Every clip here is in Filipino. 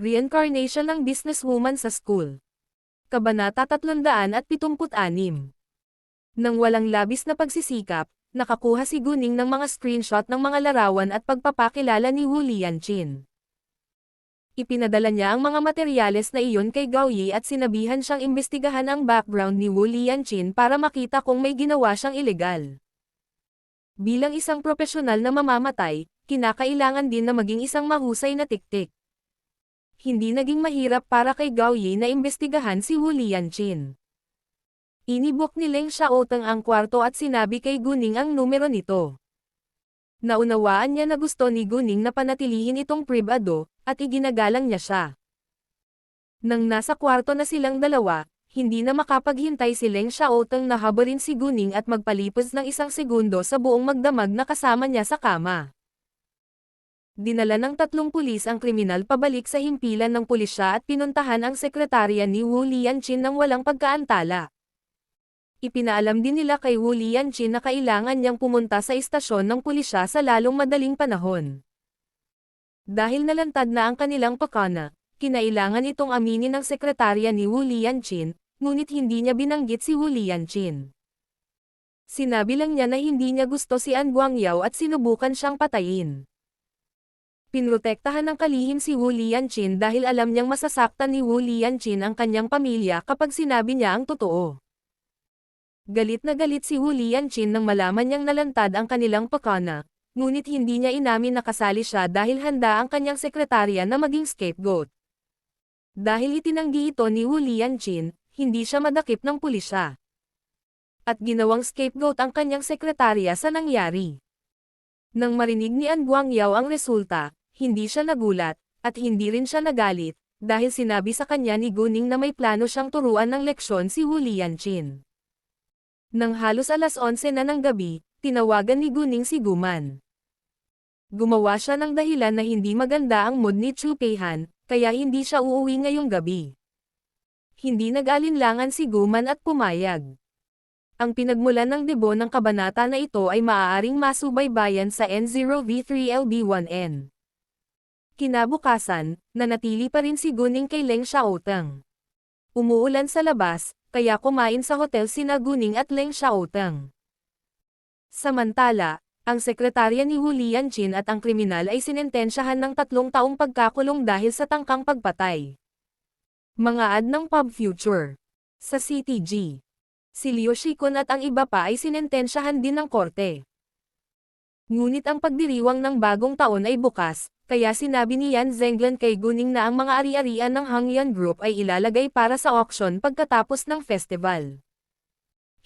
Reincarnation ng businesswoman sa school. Kabanata 376. Nang walang labis na pagsisikap, nakakuha si Guning ng mga screenshot ng mga larawan at pagpapakilala ni Wu Lianqin. Ipinadala niya ang mga materyales na iyon kay Gao Yi at sinabihan siyang imbestigahan ang background ni Wu Lianqin para makita kung may ginawa siyang ilegal. Bilang isang profesional na mamamatay, kinakailangan din na maging isang mahusay na tiktik. Hindi naging mahirap para kay Gao Yi na imbestigahan si Wu Lianqin. Inibok ni Leng Xiaoteng ang kwarto at sinabi kay Guning ang numero nito. Naunawaan niya na gusto ni Guning na panatilihin itong pribado, at iginagalang niya siya. Nang nasa kwarto na silang dalawa, hindi na makapaghintay si Leng Xiaoteng na habarin si Guning at magpalipas ng 1 segundo sa buong magdamag na kasama niya sa kama. Dinala ng 3 pulis ang kriminal pabalik sa himpilan ng pulisya at pinuntahan ang sekretarya ni Wu Lianqin nang walang pagkaantala. Ipinaalam din nila kay Wu Lianqin na kailangan niyang pumunta sa istasyon ng pulisya sa lalong madaling panahon. Dahil nalantad na ang kanilang pakana, kinailangan itong aminin ng sekretarya ni Wu Lianqin, ngunit hindi niya binanggit si Wu Lianqin. Sinabi lang niya na hindi niya gusto si An Guangyao at sinubukan siyang patayin. Pinrotektahan ng kalihim si Wu Lianqin dahil alam niyang masasaktan ni Wu Lianqin ang kanyang pamilya kapag sinabi niya ang totoo. Galit na galit si Wu Lianqin nang malaman niyang nalantad ang kanilang pakana, ngunit hindi niya inamin na kasali siya dahil handa ang kanyang sekretarya na maging scapegoat. Dahil itinanggi ito ni Wu Lianqin, hindi siya madakip ng pulisya. At ginawang scapegoat ang kanyang sekretarya sa nangyari. Nang marinig ni An Guangyao ang resulta, hindi siya nagulat, at hindi rin siya nagalit, dahil sinabi sa kanya ni Guning na may plano siyang turuan ng leksyon si Wu Lianqin. Nang halos alas 11 na ng gabi, tinawagan ni Guning si Guman. Gumawa siya ng dahilan na hindi maganda ang mood ni Chu Peihan, kaya hindi siya uuwi ngayong gabi. Hindi nag-alinlangan si Guman at pumayag. Ang pinagmulan ng debo ng kabanata na ito ay maaaring masubaybayan sa N0V3LB1N. Kinabukasan, nanatili pa rin si Guning kay Leng Xiaoteng. Umuulan sa labas, kaya kumain sa hotel sina Guning at Leng Xiaoteng. Samantala, ang sekretarya ni Wu Lianqin at ang kriminal ay sinentensyahan ng 3 taong pagkakulong dahil sa tangkang pagpatay. Mga ad ng Pub Future. Sa CTG. Si Liu Shikun at ang iba pa ay sinentensyahan din ng korte. Ngunit ang pagdiriwang ng bagong taon ay bukas, kaya sinabi ni Yan Zenglan kay Guning na ang mga ari-arian ng Hangyan Group ay ilalagay para sa auction pagkatapos ng festival.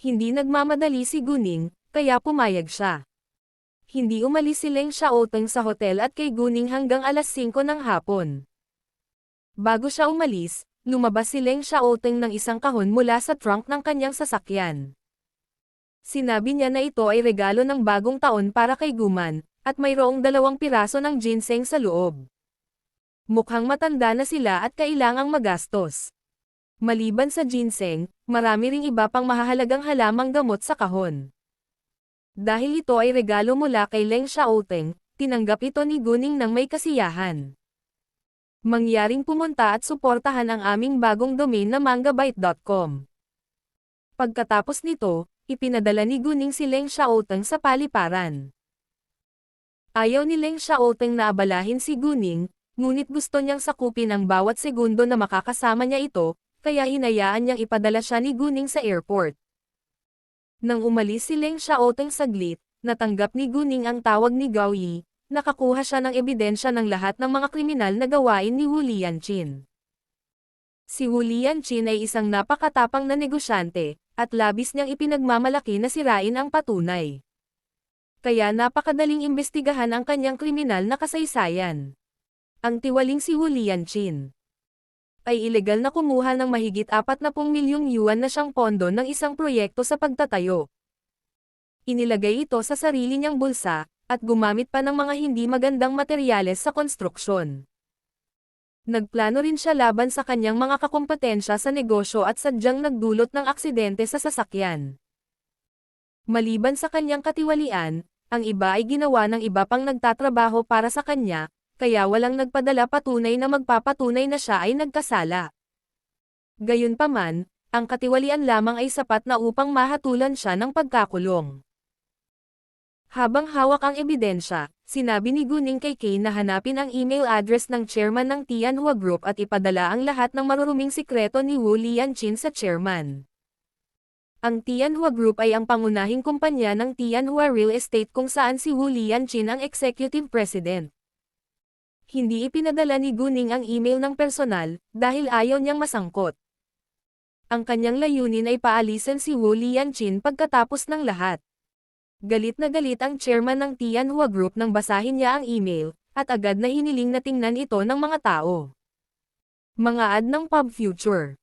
Hindi nagmamadali si Guning, kaya pumayag siya. Hindi umalis si Leng Xiaoteng sa hotel at kay Guning hanggang alas 5 ng hapon. Bago siya umalis, lumabas si Leng Xiaoteng ng isang kahon mula sa trunk ng kanyang sasakyan. Sinabi niya na ito ay regalo ng bagong taon para kay Guman, at mayroong 2 piraso ng ginseng sa loob. Mukhang matanda na sila at kailangang magastos. Maliban sa ginseng, marami ring iba pang mahahalagang halamang gamot sa kahon. Dahil ito ay regalo mula kay Leng Xiaoteng, tinanggap ito ni Guning ng may kasiyahan. Mangyaring pumunta at suportahan ang aming bagong domain na mangabyte.com. Pagkatapos nito, ipinadala ni Guning si Leng Xiaoteng sa paliparan. Ayaw ni Leng Xiaoteng na abalahin si Guning, ngunit gusto niyang sakupin ang bawat segundo na makakasama niya ito, kaya hinayaan niyang ipadala siya ni Guning sa airport. Nang umalis si Leng Xiaoteng saglit, natanggap ni Guning ang tawag ni Gao Yi, nakakuha siya ng ebidensya ng lahat ng mga kriminal na gawain ni Wu Lianqin. Si Wu Lianqin ay isang napakatapang na negosyante, at labis niyang ipinagmamalaki na sirain ang patunay. Kaya napakadaling imbestigahan ang kanyang kriminal na kasaysayan. Ang tiwaling si Wu Lianqin ay ilegal na kumuha ng mahigit 40 milyong yuan na siyang pondo ng isang proyekto sa pagtatayo. Inilagay ito sa sarili niyang bulsa, at gumamit pa ng mga hindi magandang materyales sa konstruksyon. Nagplano rin siya laban sa kanyang mga kakumpetensya sa negosyo at sadyang nagdulot ng aksidente sa sasakyan. Maliban sa kanyang katiwalian, ang iba ay ginawa ng iba pang nagtatrabaho para sa kanya, kaya walang nagpadala patunay na magpapatunay na siya ay nagkasala. Gayunpaman, ang katiwalian lamang ay sapat na upang mahatulan siya ng pagkakulong. Habang hawak ang ebidensya, sinabi ni Gunning kay Kane na hanapin ang email address ng chairman ng Tianhua Group at ipadala ang lahat ng maruruming sikreto ni Wu Lianqun sa chairman. Ang Tianhua Group ay ang pangunahing kumpanya ng Tianhua Real Estate kung saan si Wu Lianqun ang executive president. Hindi ipinadala ni Gunning ang email ng personal, dahil ayaw niyang masangkot. Ang kanyang layunin ay paalisin si Wu Lianqun pagkatapos ng lahat. Galit na galit ang chairman ng Tianhua Group nang basahin niya ang email, at agad na hiniling na tingnan ito ng mga tao. Mga ad ng Pub Future.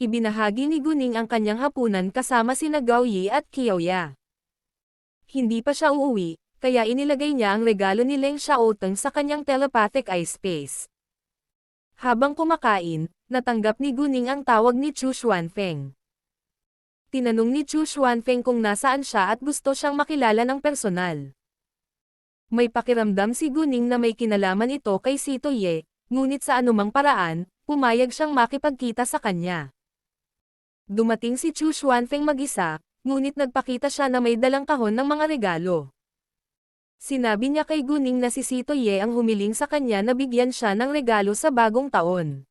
Ibinahagi ni Gunning ang kanyang hapunan kasama sina Gao Yi at Qiaoya. Hindi pa siya uuwi, kaya inilagay niya ang regalo ni Leng Xiaoteng sa kanyang telepathic eye space. Habang kumakain, natanggap ni Gunning ang tawag ni Chu Xuanfeng. Tinanong ni Chu Xuanfeng kung nasaan siya at gusto siyang makilala ng personal. May pakiramdam si Gunning na may kinalaman ito kay Sito Ye, ngunit sa anumang paraan, pumayag siyang makipagkita sa kanya. Dumating si Chu Xuanfeng mag-isa, ngunit nagpakita siya na may dalang kahon ng mga regalo. Sinabi niya kay Gunning na si Sito Ye ang humiling sa kanya na bigyan siya ng regalo sa bagong taon.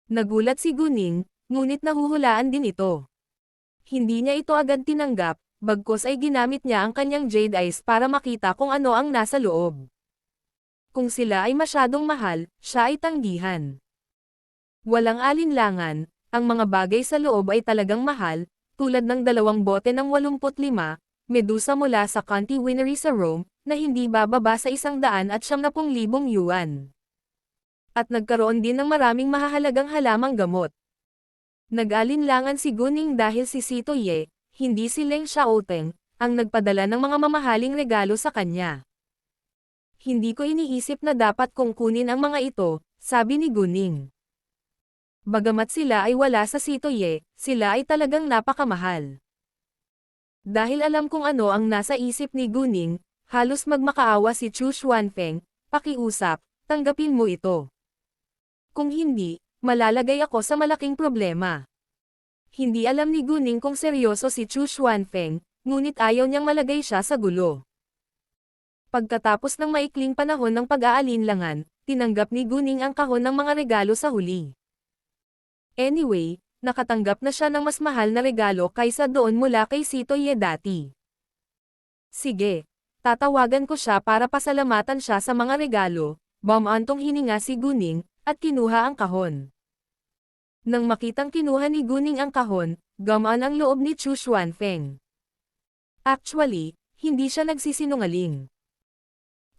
Nagulat si Gunning, ngunit nahuhulaan din ito. Hindi niya ito agad tinanggap, bagkus ay ginamit niya ang kanyang jade eyes para makita kung ano ang nasa loob. Kung sila ay masyadong mahal, siya ay tanggihan. Walang alinlangan, ang mga bagay sa loob ay talagang mahal, tulad ng 2 bote ng 85, medusa mula sa Conti Winery sa Rome, na hindi bababa sa 170,000 yuan. At nagkaroon din ng maraming mahahalagang halamang gamot. Nag-alinlangan si Gunning dahil si Sito Ye, hindi si Leng Xiaoteng, ang nagpadala ng mga mamahaling regalo sa kanya. Hindi ko iniisip na dapat kong kunin ang mga ito, sabi ni Gunning. Bagamat sila ay wala sa Sito Ye, sila ay talagang napakamahal. Dahil alam kung ano ang nasa isip ni Gunning, halos magmakaawa si Chu Xuanfeng, pakiusap, tanggapin mo ito. Kung hindi, malalagay ako sa malaking problema. Hindi alam ni Gunning kung seryoso si Chu Xuanfeng, ngunit ayaw niyang malagay siya sa gulo. Pagkatapos ng maikling panahon ng pag-aalinlangan, tinanggap ni Gunning ang kahon ng mga regalo sa huli. Anyway, nakatanggap na siya ng mas mahal na regalo kaysa doon mula kay Sito Ye dati. Sige, tatawagan ko siya para pasalamatan siya sa mga regalo, bumantong hininga si Gunning, at kinuha ang kahon. Nang makitang kinuha ni Gunning ang kahon, gumaan ang loob ni Chu Xuanfeng. Actually, hindi siya nagsisinungaling.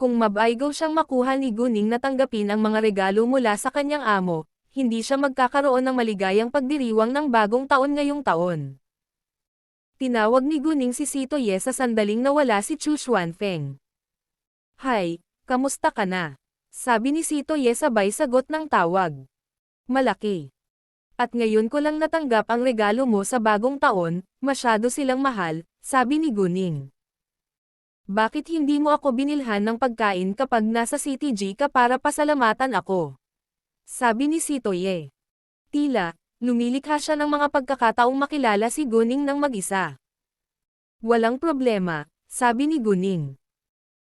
Kung mabaigaw siyang makuha ni Gunning na tanggapin ang mga regalo mula sa kanyang amo, hindi siya magkakaroon ng maligayang pagdiriwang ng bagong taon ngayong taon. Tinawag ni Gunning si Sito Ye sa sandaling nawala si Chu Xuanfeng. Hi, kamusta ka na? Sabi ni Sito Ye sabay sagot ng tawag. Malaki. At ngayon ko lang natanggap ang regalo mo sa bagong taon, masyado silang mahal, sabi ni Gunning. Bakit hindi mo ako binilhan ng pagkain kapag nasa CTG ka para pasalamatan ako? Sabi ni Sito Ye. Tila, lumilikha siya ng mga pagkakataong makilala si Gunning ng mag-isa. Walang problema, sabi ni Gunning.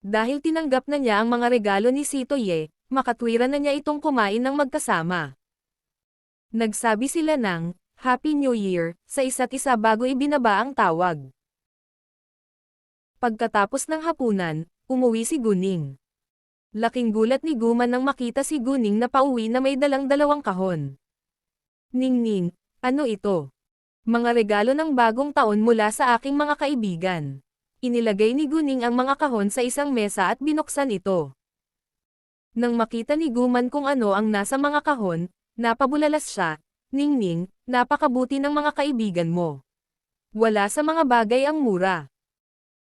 Dahil tinanggap na niya ang mga regalo ni Sito Ye, makatwiran na niya itong kumain ng magkasama. Nagsabi sila ng Happy New Year sa isa't isa bago ibinaba ang tawag. Pagkatapos ng hapunan, umuwi si Gunning. Laking gulat ni Guman nang makita si Gunning na pauwi na may dalang 2 kahon. Ningning, ano ito? Mga regalo ng bagong taon mula sa aking mga kaibigan. Inilagay ni Gunning ang mga kahon sa isang mesa at binuksan ito. Nang makita ni Guman kung ano ang nasa mga kahon, napabulalas siya. Ningning, napakabuti ng mga kaibigan mo. Wala sa mga bagay ang mura.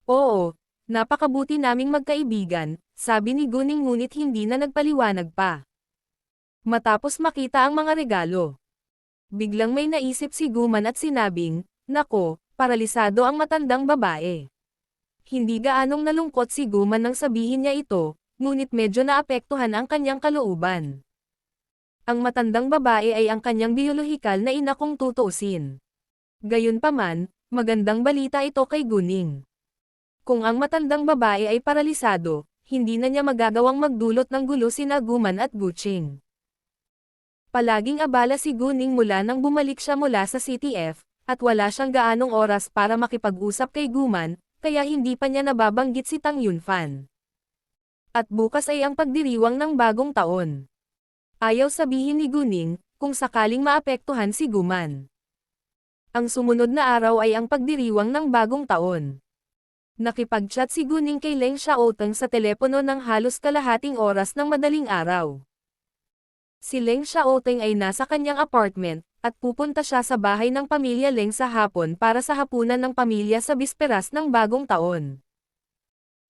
Oo, napakabuti naming magkaibigan, sabi ni Gunning ngunit hindi na nagpaliwanag pa. Matapos makita ang mga regalo, biglang may naisip si Guman at sinabing, nako, paralisado ang matandang babae. Hindi gaanong nalungkot si Guman nang sabihin niya ito, ngunit medyo naapektuhan ang kanyang kalooban. Ang matandang babae ay ang kanyang biolohikal na ina kung tutuusin. Gayunpaman, magandang balita ito kay Guning. Kung ang matandang babae ay paralisado, hindi na niya magagawang magdulot ng gulo sina Guman at Guching. Palaging abala si Guning mula nang bumalik siya mula sa CTF, at wala siyang gaanong oras para makipag-usap kay Guman, kaya hindi pa niya nababanggit si Tang Yunfan. At bukas ay ang pagdiriwang ng bagong taon. Ayaw sabihin ni Guning, kung sakaling maapektuhan si Guman. Ang sumunod na araw ay ang pagdiriwang ng bagong taon. Nakipag-chat si Guning kay Leng Xiaoteng sa telepono ng halos kalahating oras ng madaling araw. Si Leng Xiaoteng ay nasa kanyang apartment, at pupunta siya sa bahay ng pamilya Leng sa hapon para sa hapunan ng pamilya sa bisperas ng bagong taon.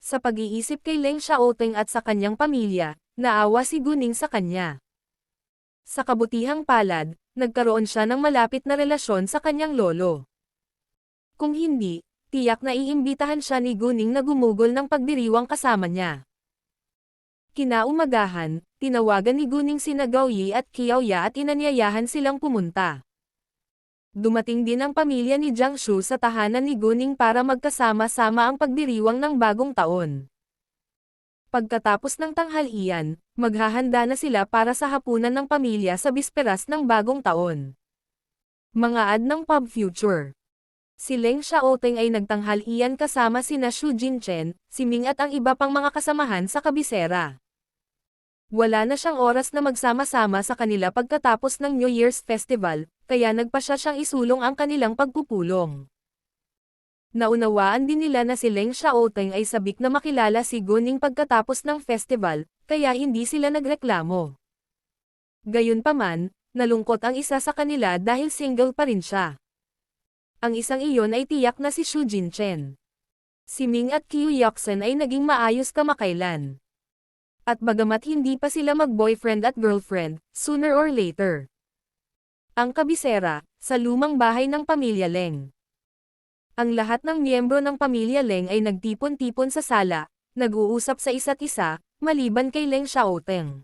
Sa pag-iisip kay Leng Xiaoteng at sa kanyang pamilya, naawa si Guning sa kanya. Sa kabutihang palad, nagkaroon siya ng malapit na relasyon sa kanyang lolo. Kung hindi, tiyak na iimbitahan siya ni Guning na gumugol ng pagdiriwang kasama niya. Kinaumagahan, tinawagan ni Guning sina Gao Yi at Qiaoya at inanyayahan silang pumunta. Dumating din ang pamilya ni Jiang Shu sa tahanan ni Guning para magkasama-sama ang pagdiriwang ng bagong taon. Pagkatapos ng tanghalian, maghahanda na sila para sa hapunan ng pamilya sa bisperas ng bagong taon. Mga ad ng Pub Future. Si Leng Xiaoteng ay nagtanghalian kasama sina Xu Jinchen, si Ming at ang iba pang mga kasamahan sa kabisera. Wala na siyang oras na magsama-sama sa kanila pagkatapos ng New Year's Festival, kaya nagpasya siyang isulong ang kanilang pagpupulong. Naunawaan din nila na si Leng Xiaoteng ay sabik na makilala si Guning pagkatapos ng festival, kaya hindi sila nagreklamo. Gayunpaman, nalungkot ang isa sa kanila dahil single pa rin siya. Ang isang iyon ay tiyak na si Xu Jinchen. Si Ming at Qiu Yoxin ay naging maayos kamakailan. At bagamat hindi pa sila mag-boyfriend at girlfriend, sooner or later. Ang kabisera, sa lumang bahay ng pamilya Leng. Ang lahat ng miyembro ng pamilya Leng ay nagtipon-tipon sa sala, nag-uusap sa isa't isa, maliban kay Leng Xiaoteng.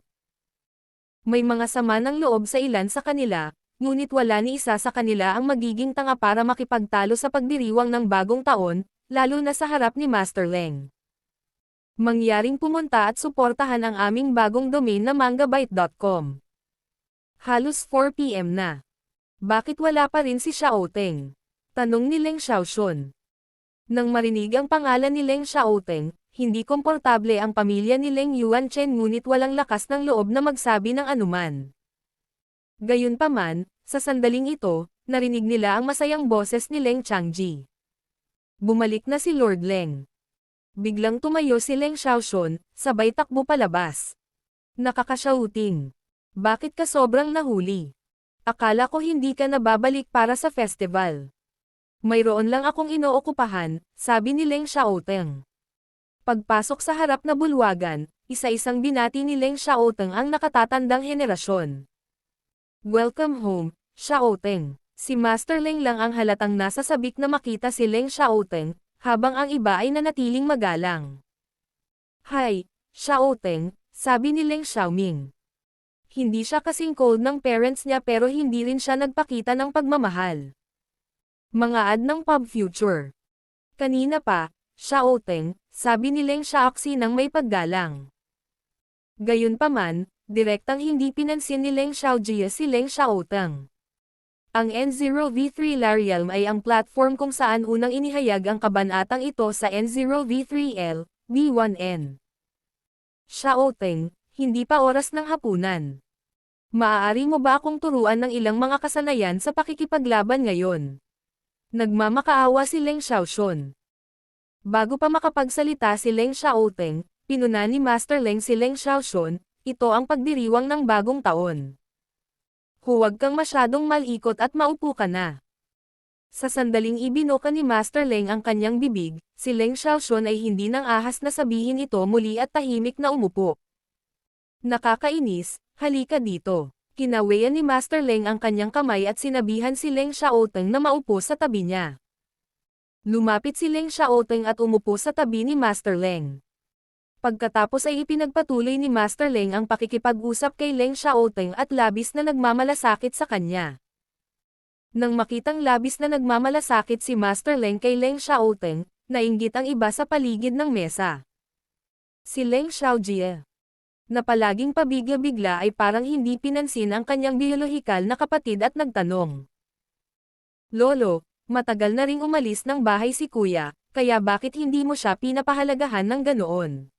May mga sama ng loob sa ilan sa kanila, ngunit wala ni isa sa kanila ang magiging tanga para makipagtalo sa pagdiriwang ng bagong taon, lalo na sa harap ni Master Leng. Mangyaring pumunta at suportahan ang aming bagong domain na mangabyte.com. Halos 4 PM na. Bakit wala pa rin si Xiaoteng? Tanong ni Leng Xiaoxun. Nang marinig ang pangalan ni Leng Xiaoteng, hindi komportable ang pamilya ni Leng Yuanchen ngunit walang lakas ng loob na magsabi ng anuman. Gayunpaman, sa sandaling ito, narinig nila ang masayang boses ni Leng Changji. Bumalik na si Lord Leng. Biglang tumayo si Leng Xiaoxun, sabay takbo palabas. Nakakasyauting. Bakit ka sobrang nahuli? Akala ko hindi ka nababalik para sa festival. Mayroon lang akong inookupahan, sabi ni Leng Xiaoteng. Pagpasok sa harap na bulwagan, isa-isang binati ni Leng Xiaoteng ang nakatatandang henerasyon. Welcome home, Xiaoteng. Si Master Leng lang ang halatang nasa sabik na makita si Leng Xiaoteng, habang ang iba ay nanatiling magalang. Hi, Xiaoteng, sabi ni Leng Xiaoming. Hindi siya kasing cold ng parents niya pero hindi rin siya nagpakita ng pagmamahal. Mga ad ng Pub Future. Kanina pa, Xiaoteng, sabi ni Leng Xiaoxi nang may paggalang. Gayunpaman, direktang hindi pinansin ni Leng Xiaojie si Leng Xiaoteng. Ang N0V3 Larialm ay ang platform kung saan unang inihayag ang kabanatang ito sa N0V3L, V1N. Xiaoteng, hindi pa oras ng hapunan. Maaari mo ba akong turuan ng ilang mga kasanayan sa pakikipaglaban ngayon? Nagmamakaawa si Leng Xiaoxun. Bago pa makapagsalita si Leng Xiaoteng, pinuna ni Master Leng si Leng Xiaoxun, ito ang pagdiriwang ng bagong taon. Huwag kang masyadong malikot at maupo ka na. Sa sandaling ibinuka ni Master Leng ang kanyang bibig, si Leng Xiaoxun ay hindi nang ahas na sabihin ito muli at tahimik na umupo. Nakakainis, halika dito. Kinawayan ni Master Leng ang kanyang kamay at sinabihan si Leng Xiaoteng na maupo sa tabi niya. Lumapit si Leng Xiaoteng at umupo sa tabi ni Master Leng. Pagkatapos ay ipinagpatuloy ni Master Leng ang pakikipag-usap kay Leng Xiaoteng at labis na nagmamalasakit sa kanya. Nang makitang labis na nagmamalasakit si Master Leng kay Leng Xiaoteng, nainggit ang iba sa paligid ng mesa. Si Leng Xiaojie, na palaging pabigla-bigla ay parang hindi pinansin ang kanyang biolohikal na kapatid at nagtanong. Lolo, matagal na ring umalis ng bahay si kuya, kaya bakit hindi mo siya pinapahalagahan ng ganoon?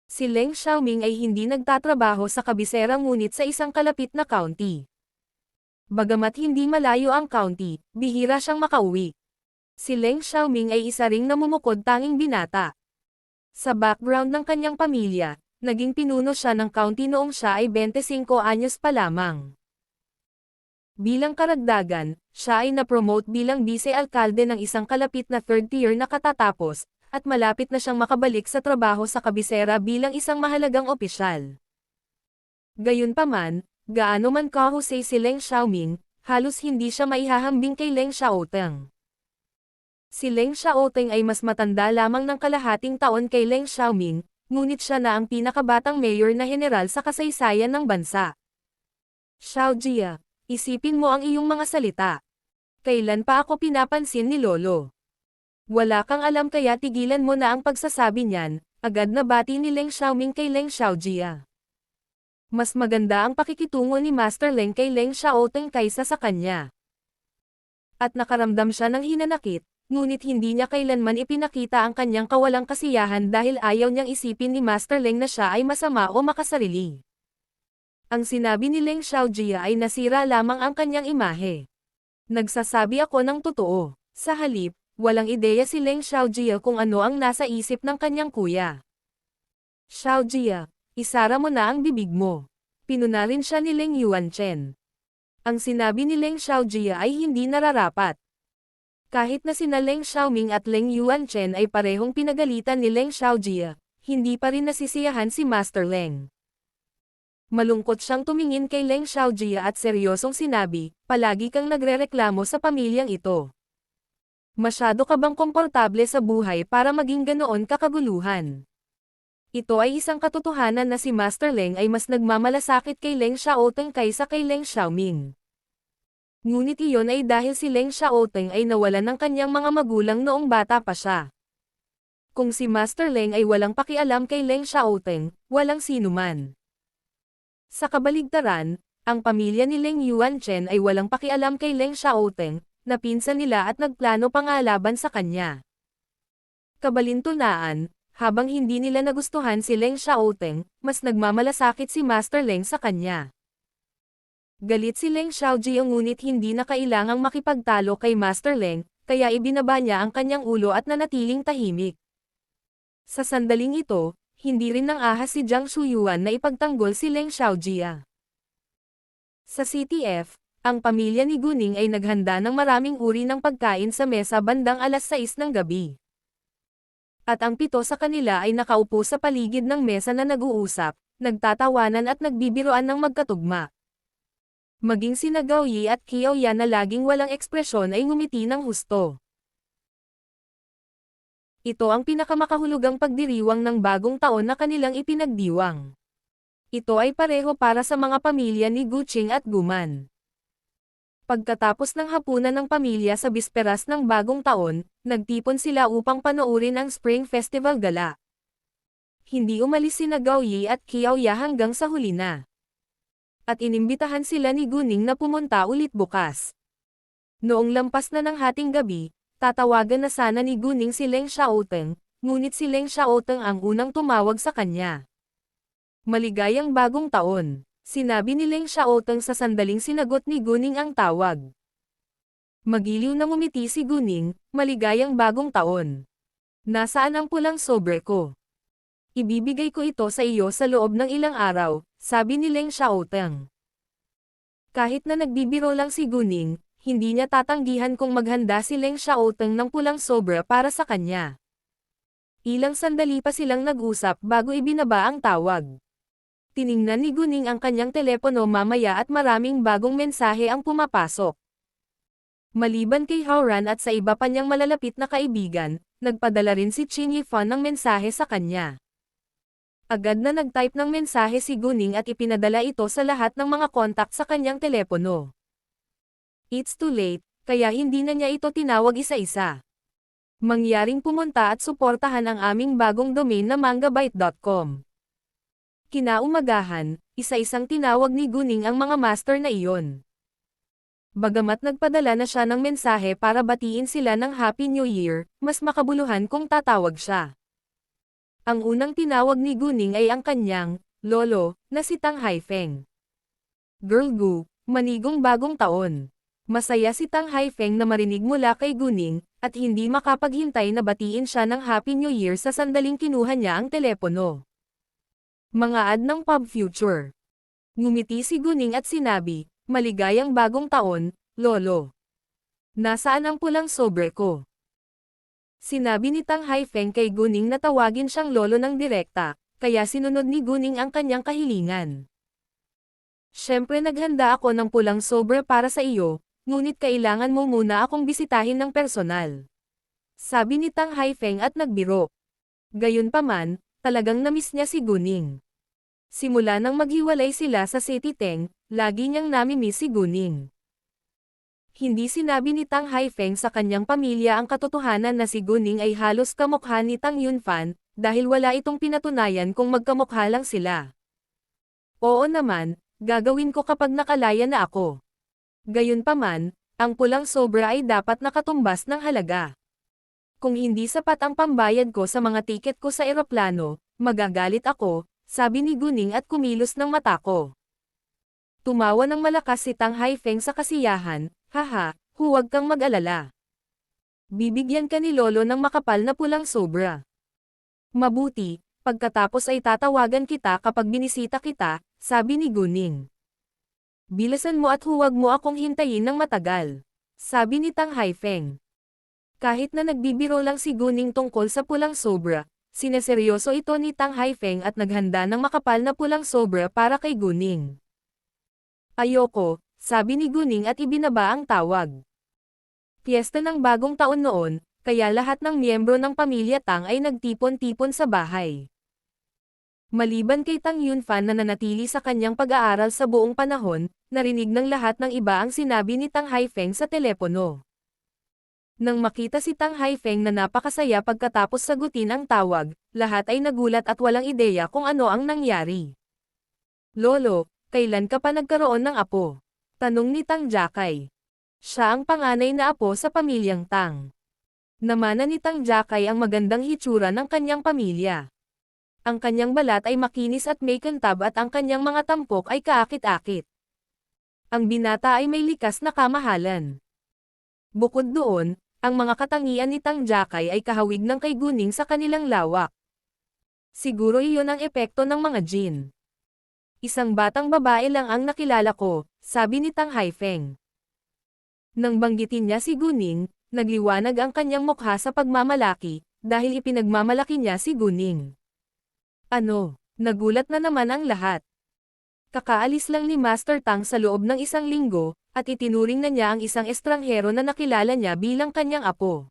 Si Leng Xiaoming ay hindi nagtatrabaho sa kabisera ngunit sa isang kalapit na county. Bagamat hindi malayo ang county, bihira siyang makauwi. Si Leng Xiaoming ay isa ring namumukod tanging binata. Sa background ng kanyang pamilya, naging pinuno siya ng county noong siya ay 25 anyos pa lamang. Bilang karagdagan, siya ay na-promote bilang vice-alkalde ng isang kalapit na third tier na katatapos, at malapit na siyang makabalik sa trabaho sa kabisera bilang isang mahalagang opisyal. Gayunpaman, gaano man kahusay si Leng Xiaoming, halos hindi siya maihahambing kay Leng Xiaoteng. Si Leng Xiaoteng ay mas matanda lamang ng kalahating taon kay Leng Xiaoming, ngunit siya na ang pinakabatang mayor na general sa kasaysayan ng bansa. Xiaojie, isipin mo ang iyong mga salita. Kailan pa ako pinapansin ni Lolo? Wala kang alam kaya tigilan mo na ang pagsasabi niyan, agad na bati ni Leng Xiaoming kay Leng Xiaojie. Mas maganda ang pakikitungo ni Master Leng kay Leng Xiaoteng kaysa sa kanya. At nakaramdam siya ng hinanakit, ngunit hindi niya kailanman ipinakita ang kanyang kawalang kasiyahan dahil ayaw niyang isipin ni Master Leng na siya ay masama o makasarili. Ang sinabi ni Leng Xiaojie ay nasira lamang ang kanyang imahe. Nagsasabi ako ng totoo. Sa halip, walang ideya si Leng Xiaojie kung ano ang nasa isip ng kanyang kuya. Xiaojie, isara mo na ang bibig mo. Pinunarin siya ni Leng Yuanchen. Ang sinabi ni Leng Xiaojie ay hindi nararapat. Kahit na sina Leng Xiaoming at Leng Yuanchen ay parehong pinagalitan ni Leng Xiaojie, hindi pa rin nasisiyahan si Master Leng. Malungkot siyang tumingin kay Leng Xiaojie at seryosong sinabi, palagi kang nagrereklamo sa pamilyang ito. Masyado ka bang komportable sa buhay para maging ganoon kakaguluhan? Ito ay isang katotohanan na si Master Leng ay mas nagmamalasakit kay Leng Xiaoteng kaysa kay Leng Xiaoming. Ngunit iyon ay dahil si Leng Xiaoteng ay nawalan ng kanyang mga magulang noong bata pa siya. Kung si Master Leng ay walang pakialam kay Leng Xiaoteng, walang sinuman. Sa kabaligtaran, ang pamilya ni Leng Yuanchen ay walang pakialam kay Leng Xiaoteng, na pinsan nila at nagplano pangalaban sa kanya. Kabalintunaan, habang hindi nila nagustuhan si Leng Xiaoteng, mas nagmamalasakit si Master Leng sa kanya. Galit si Leng Xiaojie ngunit hindi na kailangang makipagtalo kay Master Leng, kaya ibinaba niya ang kanyang ulo at nanatiling tahimik. Sa sandaling ito, hindi rin nang ahas si Jiang Shuyuan na ipagtanggol si Leng Xiaojie. Sa CTF, ang pamilya ni Guning ay naghanda ng maraming uri ng pagkain sa mesa bandang alas 6 ng gabi. At ang 7 sa kanila ay nakaupo sa paligid ng mesa na nag-uusap, nagtatawanan at nagbibiroan ng magkatugma. Maging sina Gao Yi at Qiao Yan na laging walang ekspresyon ay ngumiti ng husto. Ito ang pinakamakahulugang pagdiriwang ng bagong taon na kanilang ipinagdiwang. Ito ay pareho para sa mga pamilya ni Gu Qing at Gu Man. Pagkatapos ng hapunan ng pamilya sa bisperas ng bagong taon, nagtipon sila upang panoorin ang Spring Festival Gala. Hindi umalis sina Gao Yi at Qiao Ya hanggang sa huli na. At inimbitahan sila ni Guning na pumunta ulit bukas. Noong lampas na ng hating gabi, tatawagan na sana ni Guning si Leng Xiaoteng, ngunit si Leng Xiaoteng ang unang tumawag sa kanya. Maligayang bagong taon. Sinabi ni Leng Xiaoteng sa sandaling sinagot ni Guning ang tawag. Magiliw na ngumiti si Guning, maligayang bagong taon. Nasaan ang pulang sobre ko? Ibibigay ko ito sa iyo sa loob ng ilang araw, sabi ni Leng Xiaoteng. Kahit na nagbibiro lang si Guning, hindi niya tatanggihan kung maghanda si Leng Xiaoteng ng pulang sobre para sa kanya. Ilang sandali pa silang nag-usap bago ibinaba ang tawag. Tiningnan ni Guning ang kanyang telepono mamaya at maraming bagong mensahe ang pumapasok. Maliban kay Howran at sa iba pa niyang malalapit na kaibigan, nagpadala rin si Qin Yifan ng mensahe sa kanya. Agad na nag-type ng mensahe si Guning at ipinadala ito sa lahat ng mga kontak sa kanyang telepono. It's too late, kaya hindi na niya ito tinawag isa-isa. Mangyaring pumunta at suportahan ang aming bagong domain na mangabyte.com. Kinaumagahan, isa-isang tinawag ni Guning ang mga master na iyon. Bagamat nagpadala na siya ng mensahe para batiin sila ng Happy New Year, mas makabuluhan kung tatawag siya. Ang unang tinawag ni Guning ay ang kanyang lolo na si Tang Haifeng. Girl Gu, manigong bagong taon. Masaya si Tang Haifeng na marinig mula kay Guning, at hindi makapaghintay na batiin siya ng Happy New Year sa sandaling kinuha niya ang telepono. Mga ad ng Pub Future. Ngumiti si Guning at sinabi, "Maligayang bagong taon, lolo. Nasaan ang pulang sobre ko?" Sinabi ni Tang Haifeng kay Guning na tawagin siyang lolo ng direkta, kaya sinunod ni Guning ang kanyang kahilingan. "Siyempre naghanda ako ng pulang sobre para sa iyo, ngunit kailangan mo muna akong bisitahin ng personal." Sabi ni Tang Haifeng at nagbiro. Gayunpaman, talagang namiss niya si Guning. Simula nang maghiwalay sila sa City Teng, lagi niyang namimiss si Guning. Hindi sinabi ni Tang Haifeng sa kanyang pamilya ang katotohanan na si Guning ay halos kamukha ni Tang Yunfan, dahil wala itong pinatunayan kung magkamukha lang sila. "Oo naman, gagawin ko kapag nakalaya na ako." Gayunpaman, ang pulang sobra ay dapat nakatumbas ng halaga. "Kung hindi sapat ang pambayad ko sa mga tiket ko sa eroplano, magagalit ako," sabi ni Guning at kumilos ng mata ko. Tumawa ng malakas si Tang Haifeng sa kasiyahan, "Haha, huwag kang mag-alala. Bibigyan ka ni Lolo ng makapal na pulang sobra. Mabuti, pagkatapos ay tatawagan kita kapag binisita kita," sabi ni Guning. "Bilisan mo at huwag mo akong hintayin ng matagal," sabi ni Tang Haifeng. Kahit na nagbibiro lang si Guning tungkol sa pulang sobra, sineseryoso ito ni Tang Haifeng at naghanda ng makapal na pulang sobra para kay Guning. "Ayoko," sabi ni Guning at ibinaba ang tawag. Piyesta ng bagong taon noon, kaya lahat ng miyembro ng pamilya Tang ay nagtipon-tipon sa bahay. Maliban kay Tang Yunfan na nanatili sa kanyang pag-aaral sa buong panahon, narinig ng lahat ng iba ang sinabi ni Tang Haifeng sa telepono. Nang makita si Tang Haifeng na napakasaya pagkatapos sagutin ang tawag, lahat ay nagulat at walang ideya kung ano ang nangyari. "Lolo, kailan ka pa nagkaroon ng apo?" tanong ni Tang Jakay. Siya ang panganay na apo sa pamilyang Tang. Namana ni Tang Jakay ang magandang hitsura ng kanyang pamilya. Ang kanyang balat ay makinis at may kintab at ang kanyang mga tampok ay kaakit-akit. Ang binata ay may likas na kamahalan. Bukod doon, ang mga katangian ni Tang Jakay ay kahawig ng kay Guning sa kanilang lawak. Siguro iyon ang epekto ng mga jin. "Isang batang babae lang ang nakilala ko," sabi ni Tang Haifeng. Nang banggitin niya si Guning, nagliwanag ang kanyang mukha sa pagmamalaki, dahil ipinagmamalaki niya si Guning. "Ano?" Nagulat na naman ang lahat. Kakaalis lang ni Master Tang sa loob ng isang linggo, at itinuring na niya ang isang estranghero na nakilala niya bilang kanyang apo.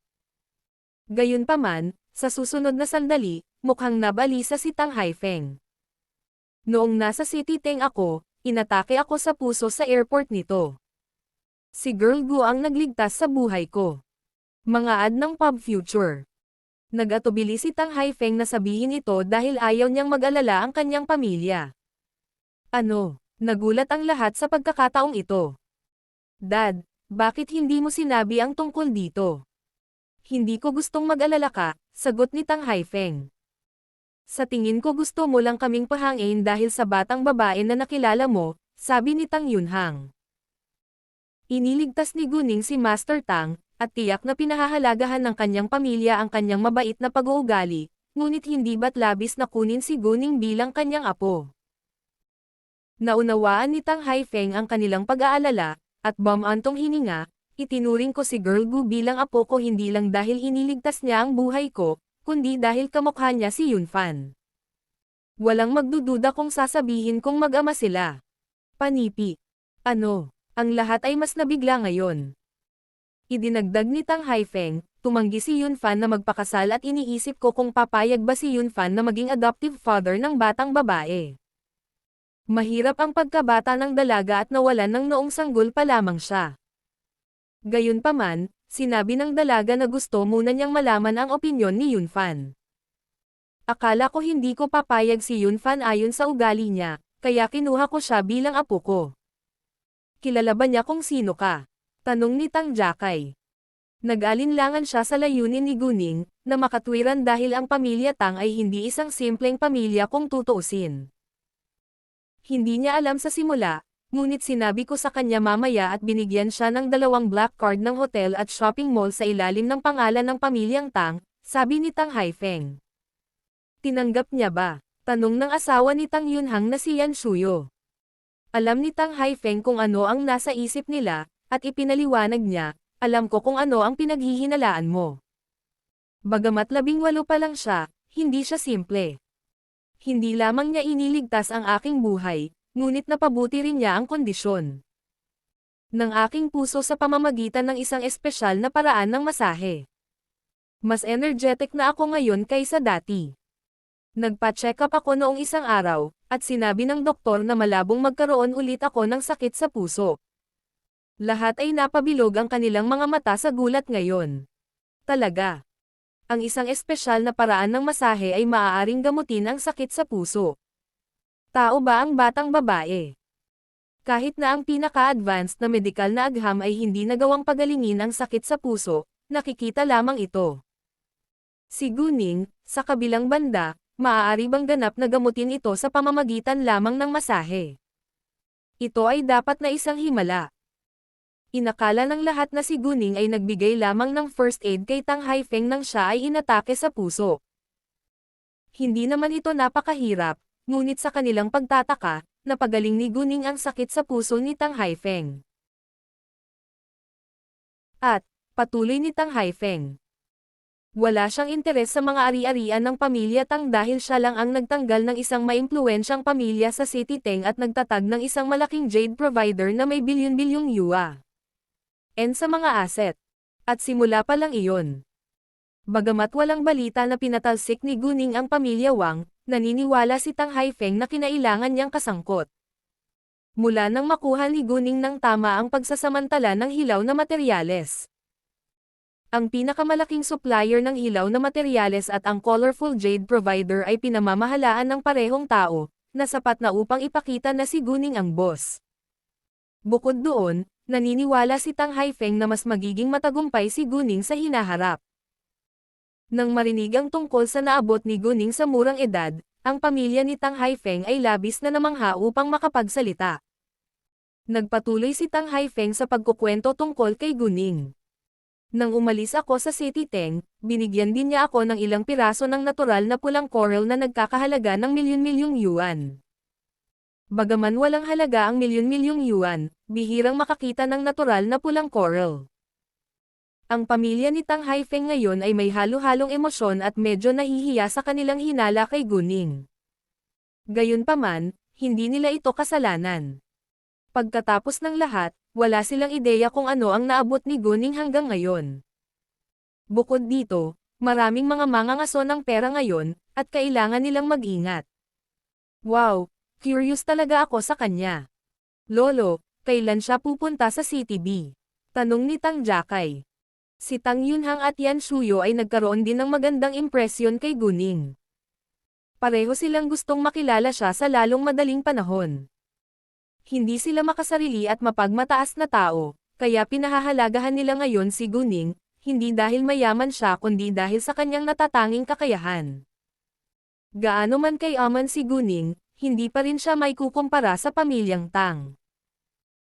Gayunpaman, sa susunod na sandali, mukhang nabalisa si Tang Haifeng. "Noong nasa City Teng ako, inatake ako sa puso sa airport nito. Si Girl Gu ang nagligtas sa buhay ko." Mga ad ng Pub Future. Nag-atubili si Tang Haifeng na sabihin ito dahil ayaw niyang mag-alala ang kanyang pamilya. "Ano?" Nagulat ang lahat sa pagkakataong ito. "Dad, bakit hindi mo sinabi ang tungkol dito?" "Hindi ko gustong mag-alala ka," sagot ni Tang Haifeng. "Sa tingin ko gusto mo lang kaming pahangin dahil sa batang babae na nakilala mo," sabi ni Tang Yunhang. Iniligtas ni Guning si Master Tang, at tiyak na pinahahalagahan ng kanyang pamilya ang kanyang mabait na pag-uugali, ngunit hindi ba't labis na kunin si Guning bilang kanyang apo. Naunawaan ni Tang Haifeng ang kanilang pag-aalala, at bumantong hininga, "Itinuring ko si Girl Gu bilang apo ko hindi lang dahil iniligtas niya ang buhay ko, kundi dahil kamukha niya si Yunfan. Walang magdududa kung sasabihin kong mag-ama sila." Panipi. "Ano?" Ang lahat ay mas nabigla ngayon. Idinagdag ni Tang Haifeng, tumanggi si Yunfan na magpakasal at iniisip ko kung papayag ba si Yunfan na maging adoptive father ng batang babae. Mahirap ang pagkabata ng dalaga at nawalan ng noong sanggol pa lamang siya. Gayunpaman, sinabi ng dalaga na gusto muna niyang malaman ang opinyon ni Yunfan. Akala ko hindi ko papayag si Yunfan ayon sa ugali niya, kaya kinuha ko siya bilang apo ko. Kilala ba niya kung sino ka? Tanong ni Tang Jakay. Nag-alinlangan siya sa layunin ni Guning, na makatwiran dahil ang pamilya Tang ay hindi isang simpleng pamilya kung tutuusin. Hindi niya alam sa simula, ngunit sinabi ko sa kanya mamaya at binigyan siya ng 2 black card ng hotel at shopping mall sa ilalim ng pangalan ng pamilyang Tang, sabi ni Tang Haifeng. Tinanggap niya ba? Tanong ng asawa ni Tang Yunhang na si Yan Shuyo. Alam ni Tang Haifeng kung ano ang nasa isip nila, at ipinaliwanag niya, alam ko kung ano ang pinaghihinalaan mo. Bagamat 18 pa lang siya, hindi siya simple. Hindi lamang niya iniligtas ang aking buhay, ngunit napabuti rin niya ang kondisyon ng aking puso sa pamamagitan ng isang espesyal na paraan ng masahe. Mas energetic na ako ngayon kaysa dati. Nagpa-check up ako noong isang araw, at sinabi ng doktor na malabong magkaroon ulit ako ng sakit sa puso. Lahat ay napabilog ang kanilang mga mata sa gulat ngayon. Talaga. Ang isang espesyal na paraan ng masahe ay maaaring gamutin ang sakit sa puso. Tao ba ang batang babae? Kahit na ang pinaka-advanced na medikal na agham ay hindi nagawang pagalingin ang sakit sa puso, nakikita lamang ito. Si Guning, sa kabilang banda, maaari bang ganap na gamutin ito sa pamamagitan lamang ng masahe? Ito ay dapat na isang himala. Inakala ng lahat na si Guning ay nagbigay lamang ng first aid kay Tang Haifeng nang siya ay inatake sa puso. Hindi naman ito napakahirap, ngunit sa kanilang pagtataka, napagaling ni Guning ang sakit sa puso ni Tang Haifeng. At, patuloy ni Tang Haifeng. Wala siyang interes sa mga ari-arian ng pamilya Tang dahil siya lang ang nagtanggal ng isang maimpluwensyang pamilya sa City Teng at nagtatag ng isang malaking jade provider na may bilyon-bilyong yuan sa mga asset. At simula pa lang iyon. Bagamat walang balita na pinatalsik ni Guning ang pamilya Wang, naniniwala si Tang Haifeng na kinailangan niyang kasangkot. Mula nang makuha ni Guning ng tama ang pagsasamantala ng hilaw na materyales. Ang pinakamalaking supplier ng hilaw na materyales at ang colorful jade provider ay pinamamahalaan ng parehong tao, na sapat na upang ipakita na si Guning ang boss. Bukod doon, naniniwala si Tang Haifeng na mas magiging matagumpay si Guning sa hinaharap. Nang marinig ang tungkol sa naabot ni Guning sa murang edad, ang pamilya ni Tang Haifeng ay labis na namangha upang makapagsalita. Nagpatuloy si Tang Haifeng sa pagkukwento tungkol kay Guning. Nang umalis ako sa City Teng, binigyan din niya ako ng ilang piraso ng natural na pulang coral na nagkakahalaga ng milyon-milyong yuan. Bagaman walang halaga ang milyon-milyong yuan, bihirang makakita ng natural na pulang coral. Ang pamilya ni Tang Haifeng ngayon ay may halo-halong emosyon at medyo nahihiya sa kanilang hinala kay Guning. Gayunpaman, hindi nila ito kasalanan. Pagkatapos ng lahat, wala silang ideya kung ano ang naabot ni Guning hanggang ngayon. Bukod dito, maraming mga mangangaso ng pera ngayon, at kailangan nilang mag-ingat. Wow, curious talaga ako sa kanya. Lolo, kailan siya pupunta sa CTB? Tanong ni Tang Jakay. Si Tang Yunhang at Yan Shuyo ay nagkaroon din ng magandang impresyon kay Guning. Pareho silang gustong makilala siya sa lalong madaling panahon. Hindi sila makasarili at mapagmataas na tao, kaya pinahahalagahan nila ngayon si Guning, hindi dahil mayaman siya kundi dahil sa kanyang natatanging kakayahan. Gaano man kayaman si Guning, hindi pa rin siya maikukumpara sa pamilyang Tang.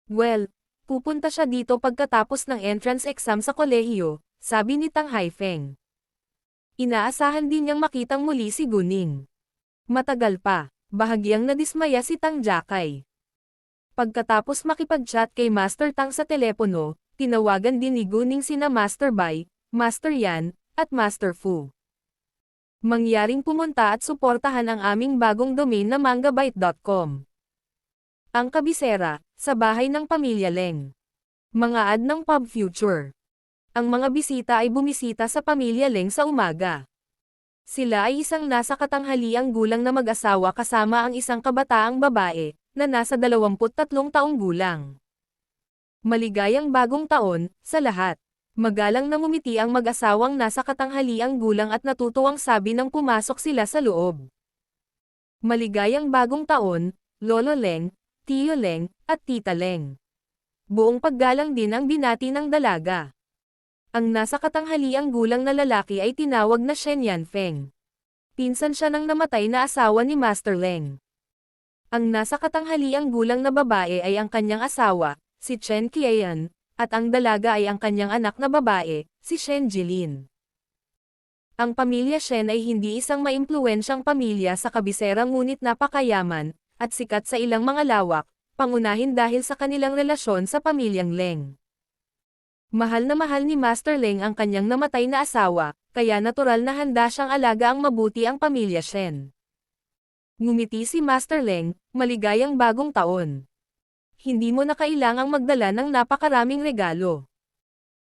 Well, pupunta siya dito pagkatapos ng entrance exam sa kolehiyo, sabi ni Tang Haifeng. Inaasahan din niyang makitang muli si Guning. Matagal pa, bahagyang nadismaya si Tang Jakay. Pagkatapos makipag-chat kay Master Tang sa telepono, tinawagan din ni Guning sina Master Bai, Master Yan, at Master Fu. Mangyaring pumunta at suportahan ang aming bagong domain na mangabyte.com. Ang kabisera, sa bahay ng Pamilya Leng. Mga ad ng Pub Future. Ang mga bisita ay bumisita sa pamilya Leng sa umaga. Sila ay isang nasa katanghaliang gulang na mag-asawa kasama ang isang kabataang babae, na nasa 23 taong gulang. Maligayang bagong taon, sa lahat. Magalang na ngumiti ang mag-asawang nasa katanghaliang gulang at natutuwang sabi nang pumasok sila sa loob. Maligayang bagong taon, Lolo Leng, Tio Leng, at Tita Leng. Buong paggalang din ang binati ng dalaga. Ang nasa katanghaliang gulang na lalaki ay tinawag na Shen Yanfeng. Pinsan siya ng namatay na asawa ni Master Leng. Ang nasa katanghaliang gulang na babae ay ang kanyang asawa, si Chen Qian, at ang dalaga ay ang kanyang anak na babae, si Shen Jilin. Ang pamilya Shen ay hindi isang maimpluwensyang pamilya sa kabisera ngunit napakayaman, at sikat sa ilang mga lawak, pangunahin dahil sa kanilang relasyon sa pamilyang Leng. Mahal ni Master Leng ang kanyang namatay na asawa, kaya natural na handa siyang alagaan mabuti ang pamilya Shen. Ngumiti si Master Leng, maligayang bagong taon. Hindi mo na kailangang magdala ng napakaraming regalo.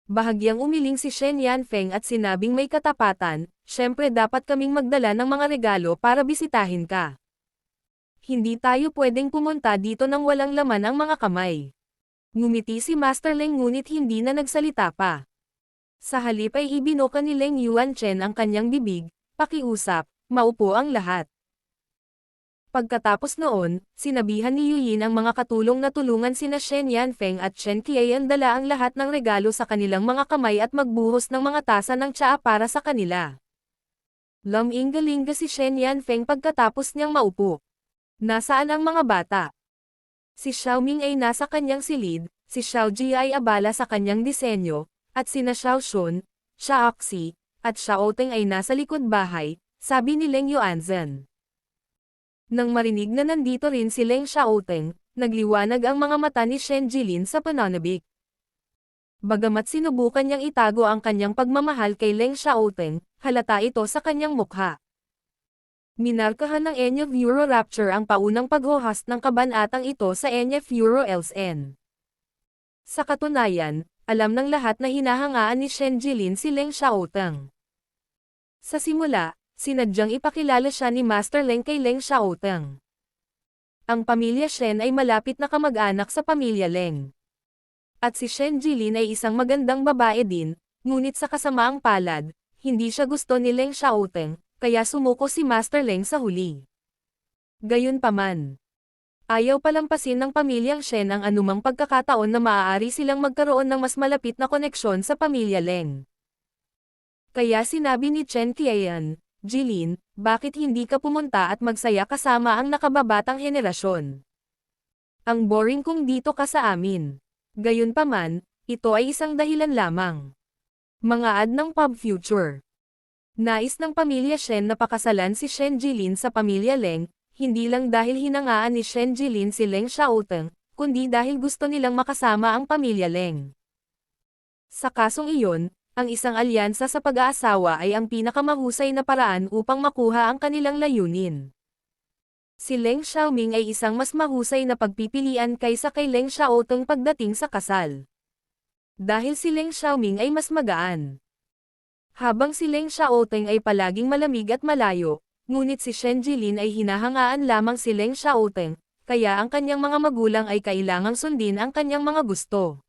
Bahagyang umiling si Shen Yanfeng at sinabing may katapatan, syempre dapat kaming magdala ng mga regalo para bisitahin ka. Hindi tayo pwedeng pumunta dito nang walang laman ang mga kamay. Ngumiti si Master Leng ngunit hindi na nagsalita pa. Sa halip ay ibinuka ni Leng Yuanchen ang kanyang bibig, pakiusap, maupo ang lahat. Pagkatapos noon, sinabihan ni Yuyin ang mga katulong na tulungan sina Shen Yanfeng at Chen Qian dala ang lahat ng regalo sa kanilang mga kamay at magbuhos ng mga tasa ng tsaa para sa kanila. Laminggalinga si Shen Yanfeng pagkatapos niyang maupo. Nasaan ang mga bata? Si Xiaoming ay nasa kanyang silid, si Xiaoji ay abala sa kanyang disenyo, at sina Xiaoxun, Xiaoxi, at Xiaoteng ay nasa likod bahay, sabi ni Leng Yuanzhen. Nang marinig na nandito rin si Leng Xiaoteng, nagliwanag ang mga mata ni Shen Jilin sa pananabik. Bagamat sinubukan niyang itago ang kanyang pagmamahal kay Leng Xiaoteng, halata ito sa kanyang mukha. Minarkahan ng NF Euro Rapture ang paunang pag-host ng kabanatang ito sa NF Euro LSN. Sa katunayan, alam ng lahat na hinahangaan ni Shen Jilin si Leng Xiaoteng. Sa simula, sinadyang ipakilala siya ni Master Leng kay Leng Xiaoteng. Ang pamilya Shen ay malapit na kamag-anak sa pamilya Leng. At si Shen Jilin ay isang magandang babae din, ngunit sa kasamaang palad, hindi siya gusto ni Leng Xiaoteng, kaya sumuko si Master Leng sa huli. Gayunpaman, ayaw palampasin ng pamilyang Shen ang anumang pagkakataon na maaari silang magkaroon ng mas malapit na koneksyon sa pamilya Leng. Kaya sinabi ni Chen Qian, Jilin, bakit hindi ka pumunta at magsaya kasama ang nakababatang henerasyon? Ang boring kung dito ka sa amin. Gayunpaman, ito ay isang dahilan lamang. Mga ad ng Pub Future. Nais ng pamilya Shen na pakasalan si Shen Jilin sa pamilya Leng, hindi lang dahil hinangaan ni Shen Jilin si Leng Xiaoteng, kundi dahil gusto nilang makasama ang pamilya Leng. Sa kasong iyon, ang isang alyansa sa pag-aasawa ay ang pinakamahusay na paraan upang makuha ang kanilang layunin. Si Leng Xiaoming ay isang mas mahusay na pagpipilian kaysa kay Leng Xiaoteng pagdating sa kasal. Dahil si Leng Xiaoming ay mas magaan. Habang si Leng Xiaoteng ay palaging malamig at malayo, ngunit si Shen Jilin ay hinahangaan lamang si Leng Xiaoteng, kaya ang kanyang mga magulang ay kailangang sundin ang kanyang mga gusto.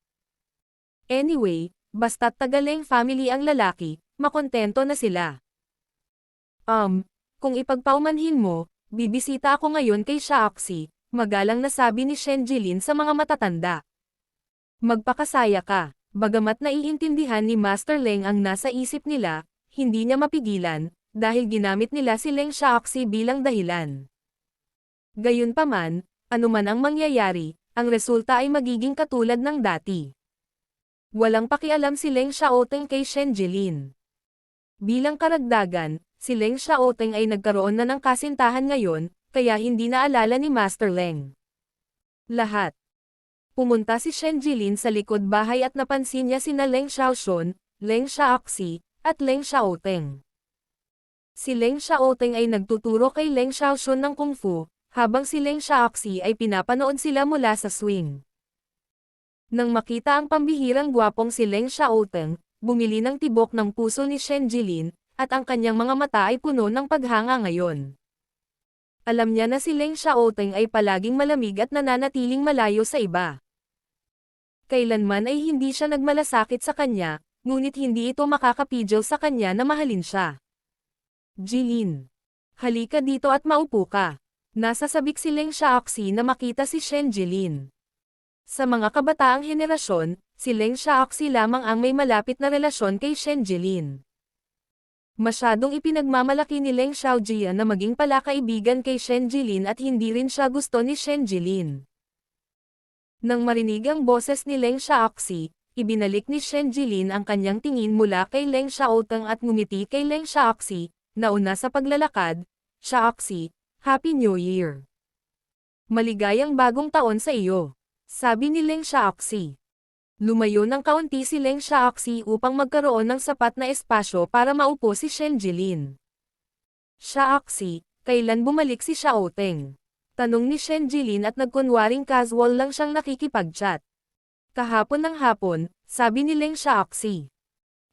Anyway, basta't taga-Leng family ang lalaki, makontento na sila. Kung ipagpaumanhin mo, bibisita ako ngayon kay Xiaoxi, magalang na sabi ni Shen Jilin sa mga matatanda. Magpakasaya ka. Bagamat naiintindihan ni Master Leng ang nasa isip nila, hindi niya mapigilan, dahil ginamit nila si Leng Xiaoxi bilang dahilan. Gayunpaman, anuman ang mangyayari, ang resulta ay magiging katulad ng dati. Walang pakialam si Leng Xiaoteng kay Shen Jilin. Bilang karagdagan, si Leng Xiaoteng ay nagkaroon na ng kasintahan ngayon, kaya hindi naalala ni Master Leng lahat. Pumunta si Shen Jilin sa likod bahay at napansin niya sina Leng Xiaoxun, Leng Xiaoxi, at Leng Xiaoteng. Si Leng Xiaoteng ay nagtuturo kay Leng Xiaoxun ng Kung Fu, habang si Leng Xiaoxi ay pinapanood sila mula sa swing. Nang makita ang pambihirang gwapong si Leng Xiaoteng, bumili ng tibok ng puso ni Shen Jilin, at ang kanyang mga mata ay puno ng paghanga ngayon. Alam niya na si Leng Xiaoteng ay palaging malamig at nananatiling malayo sa iba. Kailanman ay hindi siya nagmalasakit sa kanya, ngunit hindi ito makakapigil sa kanya na mahalin siya. Jilin, halika dito at maupo ka. Nasa sabik si Leng Xiaoxi na makita si Shen Jilin. Sa mga kabataang henerasyon, si Leng Xiaoxi lamang ang may malapit na relasyon kay Shen Jilin. Masyadong ipinagmamalaki ni Leng Xiaojia na maging palakaibigan kay Shen Jilin at hindi rin siya gusto ni Shen Jilin. Nang marinig ang boses ni Leng Xiaoxi, ibinalik ni Shen Jilin ang kanyang tingin mula kay Leng Xiaoteng at ngumiti kay Leng Xiaoxi, nauna sa paglalakad. Xiaoxi, Happy New Year! Maligayang bagong taon sa iyo, sabi ni Leng Xiaoxi. Lumayo ng kaunti si Leng Xiaoxi upang magkaroon ng sapat na espasyo para maupo si Shen Jilin. Xiaoxi, kailan bumalik si Xiaoteng? Tanong ni Shen Jilin at nagkunwaring casual lang siyang nakikipag-chat. Kahapon ng hapon, sabi ni Leng Xiaoxi.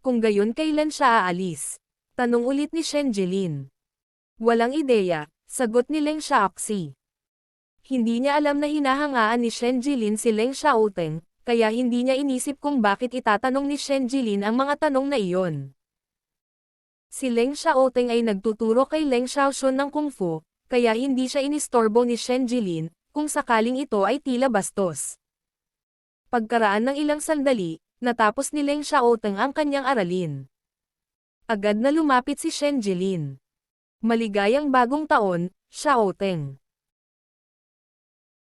Kung gayon kailan siya aalis? Tanong ulit ni Shen Jilin. Walang ideya, sagot ni Leng Xiaoxi. Hindi niya alam na hinahangaan ni Shen Jilin si Leng Xiaoteng, kaya hindi niya inisip kung bakit itatanong ni Shen Jilin ang mga tanong na iyon. Si Leng Xiaoteng ay nagtuturo kay Leng Xiaoxun ng Kung Fu, kaya hindi siya inistorbo ni Shen Jilin, kung sakaling ito ay tila bastos. Pagkaraan ng ilang sandali, natapos ni Leng Xiaoteng ang kanyang aralin. Agad na lumapit si Shen Jilin. Maligayang bagong taon, Xiaoteng.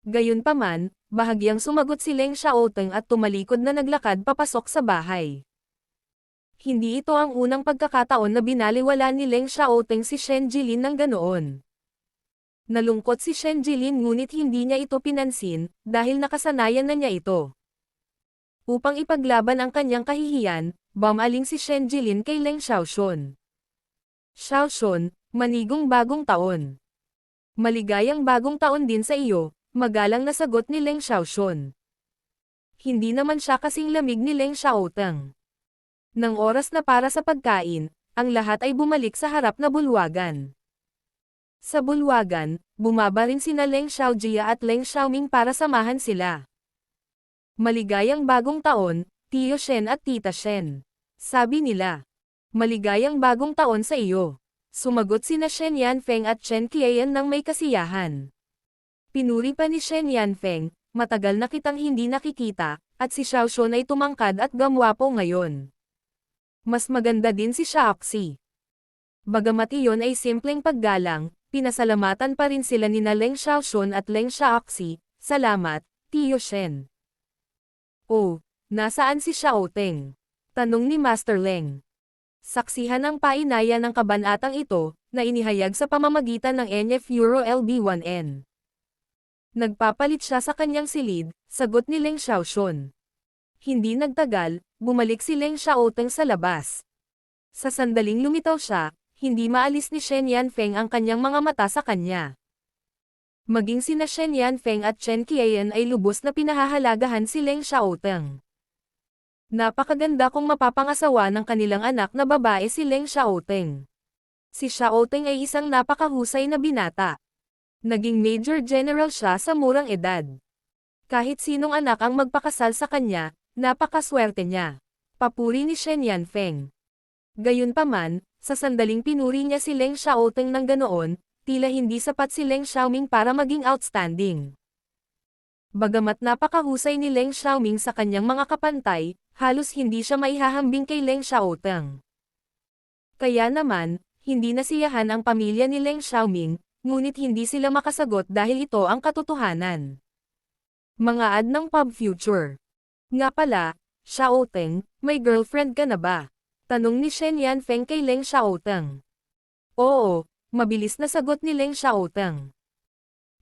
Gayunpaman, bahagyang sumagot si Leng Xiaoteng at tumalikod na naglakad papasok sa bahay. Hindi ito ang unang pagkakataon na binaliwala ni Leng Xiaoteng si Shen Jilin ng ganoon. Nalungkot si Shen Jilin ngunit hindi niya ito pinansin, dahil nakasanayan na niya ito. Upang ipaglaban ang kanyang kahihiyan, bumaling si Shen Jilin kay Leng Xiaoxun. Xiaoxun, manigong bagong taon. Maligayang bagong taon din sa iyo, magalang na sagot ni Leng Xiaoxun. Hindi naman siya kasing lamig ni Leng Xiaoteng. Nang oras na para sa pagkain, ang lahat ay bumalik sa harap na bulwagan. Sa bulwagan, bumaba rin sina Leng Xiaojia at Leng Xiaoming para samahan sila. Maligayang bagong taon, Tio Shen at Tita Shen. Sabi nila. Maligayang bagong taon sa iyo. Sumagot sina Shen Yanfeng at Chen Qian ng may kasiyahan. Pinuri pa ni Shen Yanfeng, matagal na kitang hindi nakikita, at si Xiaoxun ay tumangkad at gamwapo ngayon. Mas maganda din si Xiaoxi. Bagamat iyon ay simpleng paggalang, pinasalamatan pa rin sila nina Leng Xiaoxun at Leng Xiaoxi. Salamat, Tio Shen. Oh, nasaan si Xiaoteng? Tanong ni Master Leng. Saksihan ang painaya ng kabanatang ito, na inihayag sa pamamagitan ng NF Euro LB1N. Nagpapalit siya sa kanyang silid, sagot ni Leng Xiaoxun. Hindi nagtagal, bumalik si Leng Xiaoteng sa labas. Sa sandaling lumitaw siya, hindi maalis ni Shen Yanfeng ang kanyang mga mata sa kanya. Maging sina Shen Yanfeng at Chen Qian ay lubos na pinahahalagahan si Leng Xiaoteng. Napakaganda kung mapapangasawa ng kanilang anak na babae si Leng Xiaoteng. Si Xiaoteng ay isang napakahusay na binata. Naging Major General siya sa murang edad. Kahit sinong anak ang magpakasal sa kanya, napakaswerte niya. Papuri ni Shen Yanfeng. Gayunpaman, sa sandaling pinuri niya si Leng Xiaoteng ng ganoon, tila hindi sapat si Leng Xiaoming para maging outstanding. Bagamat napakahusay ni Leng Xiaoming sa kanyang mga kapantay, halos hindi siya maihahambing kay Leng Xiaoteng. Kaya naman, hindi nasiyahan ang pamilya ni Leng Xiaoming, ngunit hindi sila makasagot dahil ito ang katotohanan. Mga ad ng Pub Future. Nga pala, Xiaoteng, may girlfriend ka na ba? Tanong ni Shen Yanfeng kay Leng Xiaoteng. Oo, mabilis na sagot ni Leng Xiaoteng.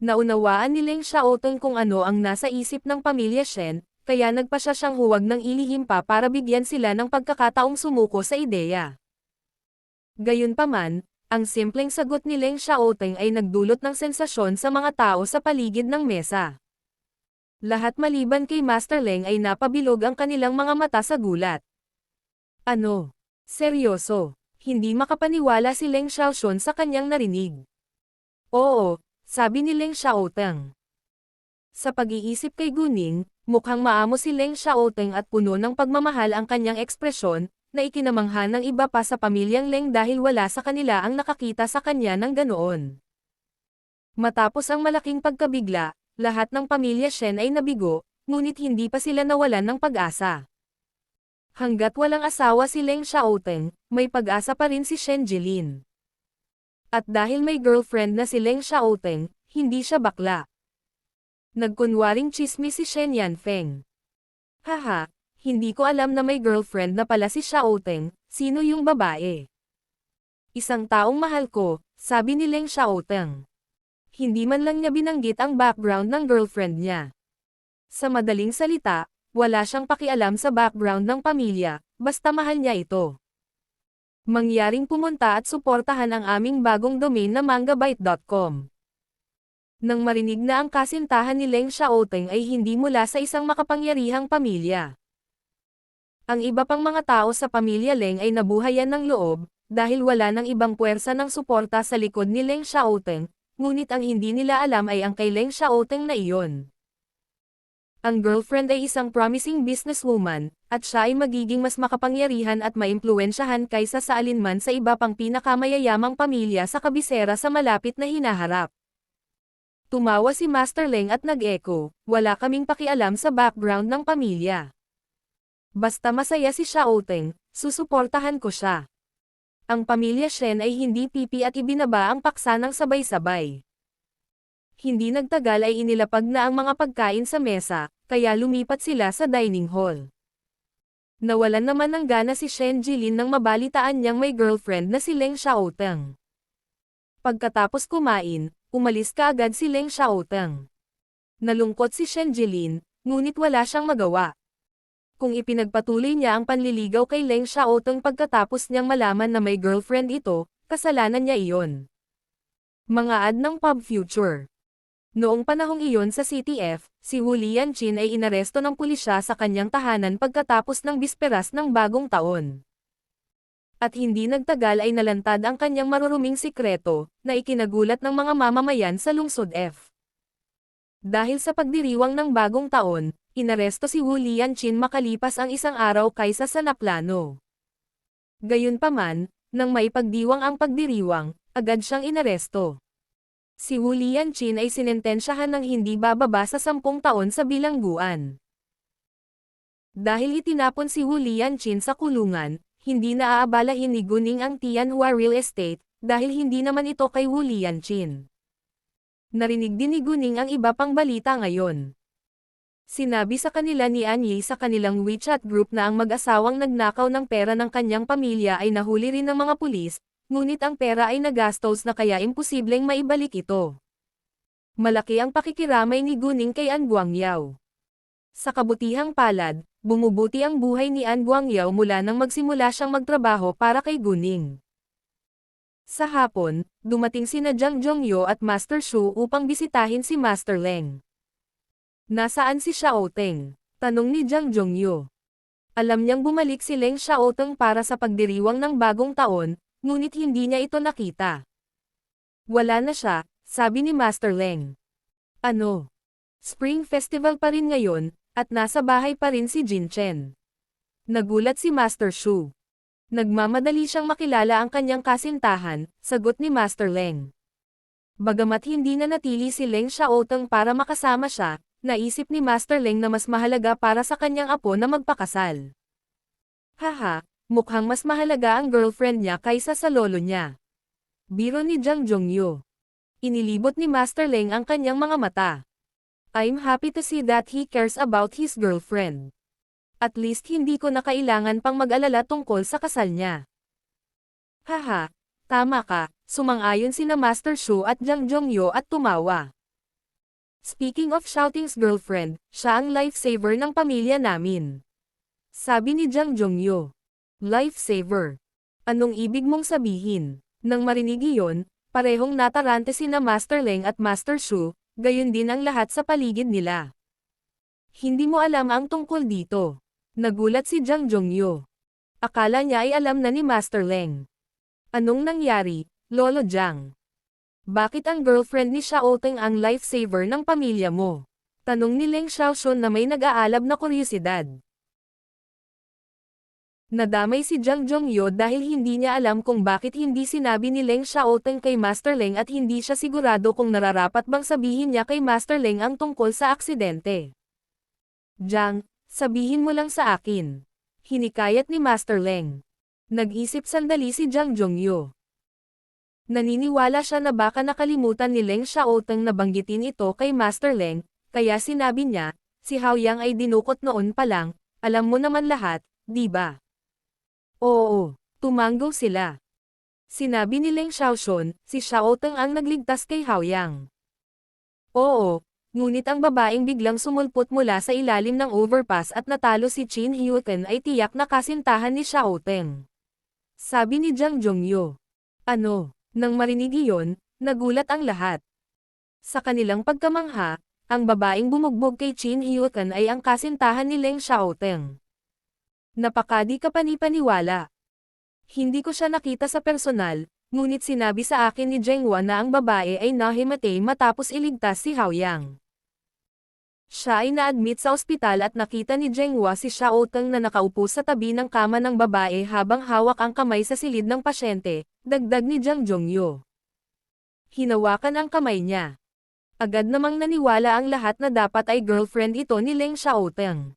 Naunawaan ni Leng Xiaoteng kung ano ang nasa isip ng pamilya Shen, kaya nagpasya siyang huwag ng ilihim pa para bigyan sila ng pagkakataong sumuko sa ideya. Gayunpaman, ang simpleng sagot ni Leng Xiaoteng ay nagdulot ng sensasyon sa mga tao sa paligid ng mesa. Lahat maliban kay Master Leng ay napabilog ang kanilang mga mata sa gulat. Ano? Seryoso? Hindi makapaniwala si Leng Xiaoxun sa kanyang narinig. Oo, sabi ni Leng Xiaoteng. Sa pag-iisip kay Guning, mukhang maamo si Leng Xiaoteng at puno ng pagmamahal ang kanyang ekspresyon, na ikinamangha ng iba pa sa pamilyang Leng dahil wala sa kanila ang nakakita sa kanya ng ganoon. Matapos ang malaking pagkabigla, lahat ng pamilya Shen ay nabigo, ngunit hindi pa sila nawalan ng pag-asa. Hanggat walang asawa si Leng Xiaoteng, may pag-asa pa rin si Shen Jilin. At dahil may girlfriend na si Leng Xiaoteng, hindi siya bakla. Nagkunwaring chismis si Shen Yanfeng. Haha, hindi ko alam na may girlfriend na pala si Xiaoteng, sino yung babae? Isang taong mahal ko, sabi ni Leng Xiaoteng. Hindi man lang niya binanggit ang background ng girlfriend niya. Sa madaling salita, wala siyang pakialam sa background ng pamilya, basta mahal niya ito. Mangyaring pumunta at suportahan ang aming bagong domain na mangabyte.com. Nang marinig na ang kasintahan ni Leng Xiaoteng ay hindi mula sa isang makapangyarihang pamilya. Ang iba pang mga tao sa pamilya Leng ay nabuhayan ng loob, dahil wala ng ibang puwersa ng suporta sa likod ni Leng Xiaoteng, ngunit ang hindi nila alam ay ang kay Leng Xiaoteng na iyon. Ang girlfriend ay isang promising businesswoman, at siya ay magiging mas makapangyarihan at maimpluwensyahan kaysa sa alinman sa iba pang pinakamayayamang pamilya sa kabisera sa malapit na hinaharap. Tumawa si Master Leng at nag-echo, wala kaming pakialam sa background ng pamilya. Basta masaya si Xiaoteng, susuportahan ko siya. Ang pamilya Shen ay hindi pipi at ibinaba ang paksa ng sabay-sabay. Hindi nagtagal ay inilapag na ang mga pagkain sa mesa, kaya lumipat sila sa dining hall. Nawalan naman ng gana si Shen Jilin nang mabalitaan niyang may girlfriend na si Leng Xiaoteng. Pagkatapos kumain, umalis kaagad si Leng Xiaoteng. Nalungkot si Shen Jilin, ngunit wala siyang magawa. Kung ipinagpatuloy niya ang panliligaw kay Leng Xiaoteng pagkatapos niyang malaman na may girlfriend ito, kasalanan niya iyon. Mga ad ng Pub Future. Noong panahong iyon sa CTF, si Wu Lianqin ay inaresto ng pulisya sa kanyang tahanan pagkatapos ng bisperas ng bagong taon. At hindi nagtagal ay nalantad ang kanyang maruruming sikreto, na ikinagulat ng mga mamamayan sa lungsod F. Dahil sa pagdiriwang ng bagong taon, inaresto si Wu Lianqin makalipas ang isang araw kaysa sa naplano. Gayunpaman, nang maipagdiwang ang pagdiriwang, agad siyang inaresto. Si Wu Lianqin ay sinentensyahan ng hindi bababa sa 10 taon sa bilangguan. Dahil itinapon si Wu Lianqin sa kulungan, hindi naaabalahin ni Guning ang Tianhua Real Estate, dahil hindi naman ito kay Wu Lianqin. Narinig din ni Guning ang iba pang balita ngayon. Sinabi sa kanila ni Anyi sa kanilang WeChat group na ang mag-asawang nagnakaw ng pera ng kanyang pamilya ay nahuli rin ng mga pulis, ngunit ang pera ay nagastos na kaya imposibleng maibalik ito. Malaki ang pakikiramay ni Guning kay An Guangyao. Sa kabutihang palad, bumubuti ang buhay ni An Guangyao mula nang magsimula siyang magtrabaho para kay Guning. Sa hapon, dumating sina Zhang Zhongyo at Master Shu upang bisitahin si Master Leng. Nasaan si Xiaoteng? Tanong ni Zhang Zhongyo. Alam niyang bumalik si Leng Xiaoteng para sa pagdiriwang ng bagong taon, ngunit hindi niya ito nakita. Wala na siya, sabi ni Master Leng. Ano? Spring Festival pa rin ngayon, at nasa bahay pa rin si Jin Chen. Nagulat si Master Shu. Nagmamadali siyang makilala ang kanyang kasintahan, sagot ni Master Leng. Bagamat hindi na natili si Leng Xiaoteng para makasama siya, naisip ni Master Leng na mas mahalaga para sa kanyang apo na magpakasal. Haha, mukhang mas mahalaga ang girlfriend niya kaysa sa lolo niya. Biro ni Zhang Zhongyo. Inilibot ni Master Leng ang kanyang mga mata. I'm happy to see that he cares about his girlfriend. At least hindi ko na kailangan pang mag-alala tungkol sa kasal niya. Haha, tama ka, sumang-ayon sina Master Shu at Zhang Zhongyo at tumawa. Speaking of Xiaoting's girlfriend, siya ang lifesaver ng pamilya namin. Sabi ni Zhang Zhongyo. Lifesaver. Anong ibig mong sabihin? Nang marinig iyon, parehong natarante sina Master Leng at Master Shu, gayon din ang lahat sa paligid nila. Hindi mo alam ang tungkol dito. Nagulat si Zhang Zhongyo. Akala niya ay alam na ni Master Leng. Anong nangyari, Lolo Jiang? Bakit ang girlfriend ni Xiao Teng ang lifesaver ng pamilya mo? Tanong ni Leng Xiaoxun na may nag-aalab na kuryosidad. Nadamay si Jiang Zhongyo dahil hindi niya alam kung bakit hindi sinabi ni Leng Xiaoteng kay Master Leng at hindi siya sigurado kung nararapat bang sabihin niya kay Master Leng ang tungkol sa aksidente. Jiang, sabihin mo lang sa akin. Hinikayat ni Master Leng. Nag-isip sandali si Jiang Zhongyo. Naniniwala siya na baka nakalimutan ni Leng Xiaoteng na banggitin ito kay Master Leng, kaya sinabi niya, si Hao Yang ay dinukot noon pa lang, alam mo naman lahat, di ba? Oo, tumanggo sila. Sinabi ni Leng Xiaoxun, si Xiao Teng ang nagligtas kay Hao Yang. Oo, ngunit ang babaeng biglang sumulpot mula sa ilalim ng overpass at natalo si Qin Hyuken ay tiyak na kasintahan ni Xiao Teng. Sabi ni Jiang Zhongyo. Ano? Nang marinig iyon, nagulat ang lahat. Sa kanilang pagkamangha, ang babaeng bumugbog kay Qin Hyuken ay ang kasintahan ni Leng Xiaoteng. Napakadi ka panipaniwala. Hindi ko siya nakita sa personal, ngunit sinabi sa akin ni Zhenghua na ang babae ay nahimatay matapos iligtas si Hao Yang. Siya ay na-admit sa ospital at nakita ni Zhenghua si Xiaoteng na nakaupo sa tabi ng kama ng babae habang hawak ang kamay sa silid ng pasyente, dagdag ni Jiang Zhongyo. Hinawakan ang kamay niya. Agad namang naniwala ang lahat na dapat ay girlfriend ito ni Leng Xiaoteng.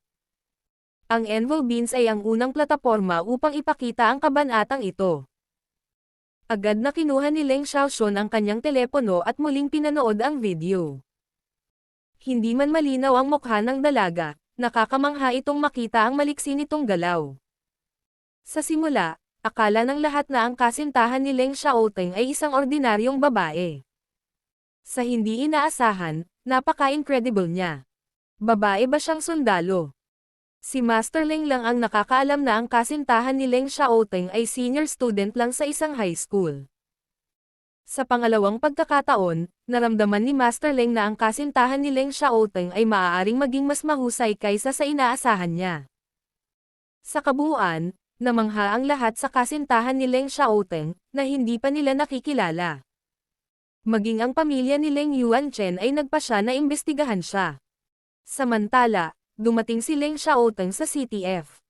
Ang Envol Beans ay ang unang plataporma upang ipakita ang kabanatang ito. Agad na kinuha ni Leng Xiaoxun ang kanyang telepono at muling pinanood ang video. Hindi man malinaw ang mukha ng dalaga, nakakamangha itong makita ang maliksi nitong galaw. Sa simula, akala ng lahat na ang kasintahan ni Leng Xiaoteng ay isang ordinaryong babae. Sa hindi inaasahan, napaka-incredible niya. Babae ba siyang sundalo? Si Master Leng lang ang nakakaalam na ang kasintahan ni Leng Xiaoteng ay senior student lang sa isang high school. Sa pangalawang pagkakataon, naramdaman ni Master Leng na ang kasintahan ni Leng Xiaoteng ay maaaring maging mas mahusay kaysa sa inaasahan niya. Sa kabuuan, namangha ang lahat sa kasintahan ni Leng Xiaoteng, na hindi pa nila nakikilala. Maging ang pamilya ni Leng Yuanchen ay nagpasya na imbestigahan siya. Samantala, dumating si Leng Xiaoteng sa CTF.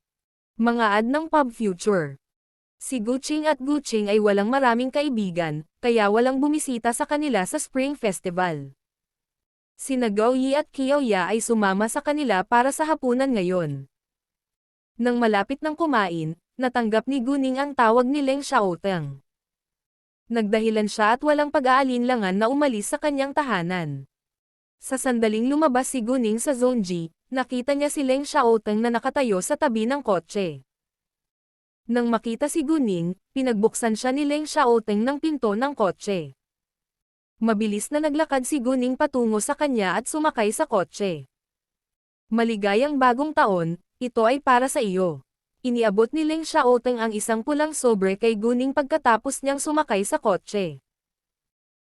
Mga ad ng Pub Future. Si Guqing at Guqing ay walang maraming kaibigan, kaya walang bumisita sa kanila sa Spring Festival. Sina Gao Yi at Qiaoya ay sumama sa kanila para sa hapunan ngayon. Nang malapit ng kumain, natanggap ni Guning ang tawag ni Leng Xiaoteng. Nagdahilan siya at walang pag-aalinlangan na umalis sa kanyang tahanan. Sa sandaling lumabas si Guning sa Zone G, nakita niya si Leng Xiaoteng na nakatayo sa tabi ng kotse. Nang makita si Guning, pinagbuksan siya ni Leng Xiaoteng ng pinto ng kotse. Mabilis na naglakad si Guning patungo sa kanya at sumakay sa kotse. Maligayang bagong taon, ito ay para sa iyo. Iniabot ni Leng Xiaoteng ang isang pulang sobre kay Guning pagkatapos niyang sumakay sa kotse.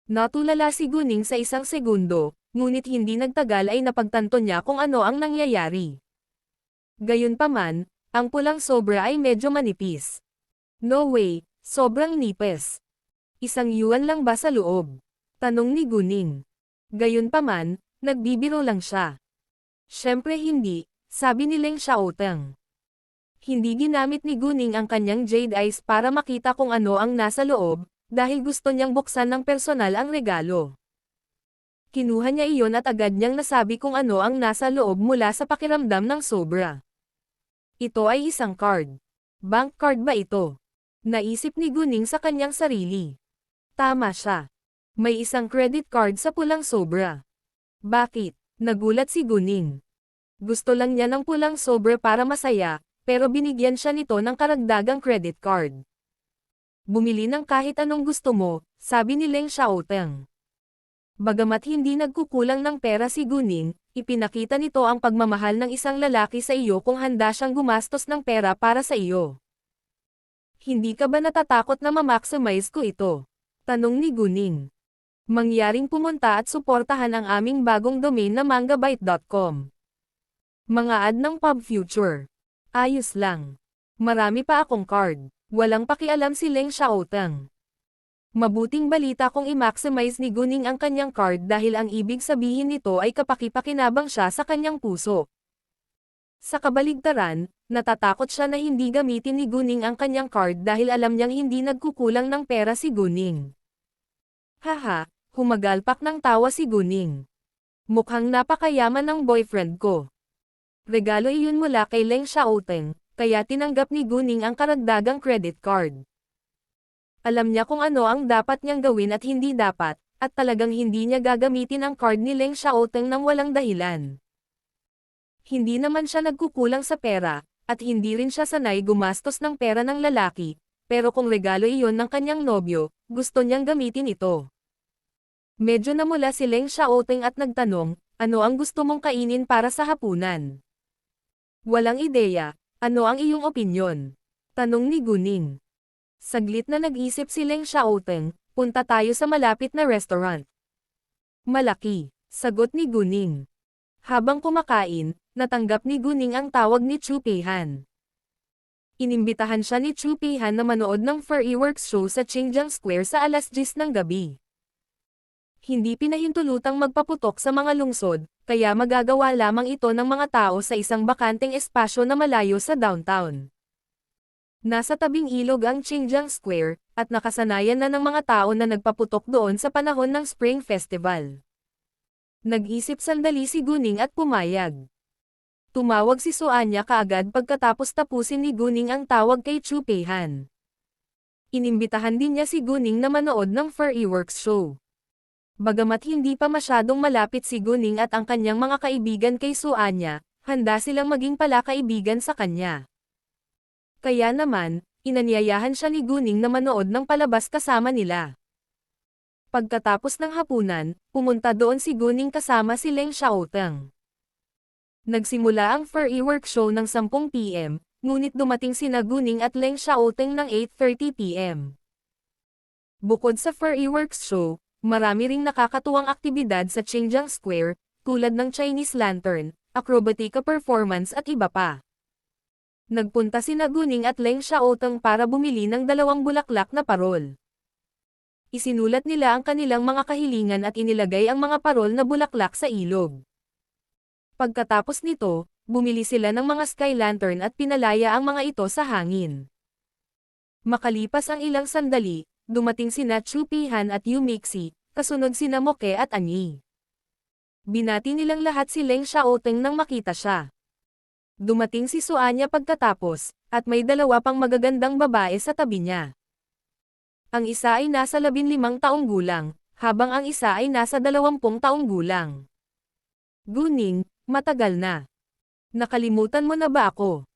Natulala si Guning sa isang segundo, ngunit hindi nagtagal ay napagtanto niya kung ano ang nangyayari. Gayunpaman, ang pulang sobra ay medyo manipis. No way, sobrang nipis. 1 yuan lang ba sa loob? Tanong ni Guning. Gayunpaman, nagbibiro lang siya. Siyempre hindi, sabi ni Leng Xiaoteng. Hindi ginamit ni Guning ang kanyang jade eyes para makita kung ano ang nasa loob, dahil gusto niyang buksan ng personal ang regalo. Kinuha niya iyon at agad niyang nasabi kung ano ang nasa loob mula sa pakiramdam ng sobra. Ito ay isang card. Bank card ba ito? Naisip ni Guning sa kanyang sarili. Tama siya. May isang credit card sa pulang sobra. Bakit? Nagulat si Guning. Gusto lang niya ng pulang sobra para masaya, pero binigyan siya nito ng karagdagang credit card. Bumili ng kahit anong gusto mo, sabi ni Leng Xiaoteng. Bagamat hindi nagkukulang ng pera si Guning, ipinakita nito ang pagmamahal ng isang lalaki sa iyo kung handa siyang gumastos ng pera para sa iyo. Hindi ka ba natatakot na ma-maximize ko ito? Tanong ni Guning. Mangyaring pumunta at suportahan ang aming bagong domain na mangabyte.com. Mga ad ng Pub Future. Ayos lang. Marami pa akong card. Walang pakialam si Leng Xiaoteng. Mabuting balita kung i-maximize ni Guning ang kanyang card dahil ang ibig sabihin nito ay kapaki-pakinabang siya sa kanyang puso. Sa kabaligtaran, natatakot siya na hindi gamitin ni Guning ang kanyang card dahil alam niyang hindi nagkukulang ng pera si Guning. Haha, humagalpak ng tawa si Guning. Mukhang napakayaman ng boyfriend ko. Regalo iyon mula kay Leng Xiaoteng, kaya tinanggap ni Guning ang karagdagang credit card. Alam niya kung ano ang dapat niyang gawin at hindi dapat, at talagang hindi niya gagamitin ang card ni Leng Xiaoteng nang walang dahilan. Hindi naman siya nagkukulang sa pera, at hindi rin siya sanay gumastos ng pera ng lalaki, pero kung regalo iyon ng kanyang nobyo, gusto niyang gamitin ito. Medyo namula si Leng Xiaoteng at nagtanong, ano ang gusto mong kainin para sa hapunan? Walang ideya, ano ang iyong opinyon? Tanong ni Guning. Saglit na nag-isip si Leng Xiaoteng, punta tayo sa malapit na restaurant. Malaki, sagot ni Guning. Habang kumakain, natanggap ni Guning ang tawag ni Chu Peihan. Inimbitahan siya ni Chu Peihan na manood ng fireworks show sa Qingjiang Square sa alas 10 ng gabi. Hindi pinahintulutang magpaputok sa mga lungsod, kaya magagawa lamang ito ng mga tao sa isang bakanteng espasyo na malayo sa downtown. Nasa tabing ilog ang Qingjiang Square, at nakasanayan na ng mga tao na nagpaputok doon sa panahon ng Spring Festival. Nag-isip sandali si Guning at pumayag. Tumawag si Suanya kaagad pagkatapos tapusin ni Guning ang tawag kay Chu Peihan. Inimbitahan din niya si Guning na manood ng fireworks show. Bagamat hindi pa masyadong malapit si Guning at ang kanyang mga kaibigan kay Suanya, handa silang maging palakaibigan sa kanya. Kaya naman, inanyayahan siya ni Guning na manood ng palabas kasama nila. Pagkatapos ng hapunan, pumunta doon si Guning kasama si Leng Xiaoteng. Nagsimula ang fireworks show ng 10 PM, ngunit dumating sina Guning at Leng Xiaoteng ng 8:30 PM. Bukod sa fireworks show, marami ring nakakatuwang aktibidad sa Qingjiang Square, tulad ng Chinese lantern, acrobatica performance at iba pa. Nagpunta sina Guning at Leng Xiaoteng para bumili ng 2 bulaklak na parol. Isinulat nila ang kanilang mga kahilingan at inilagay ang mga parol na bulaklak sa ilog. Pagkatapos nito, bumili sila ng mga sky lantern at pinalaya ang mga ito sa hangin. Makalipas ang ilang sandali, dumating sina Chu Peihan at Yu Mixi, kasunod sina Moke at Anyi. Binati nilang lahat si Leng Xiaoteng nang makita siya. Dumating si Suanya pagkatapos, at may 2 pang magagandang babae sa tabi niya. Ang isa ay nasa 15 taong gulang, habang ang isa ay nasa 20 taong gulang. Guning, matagal na. Nakalimutan mo na ba ako?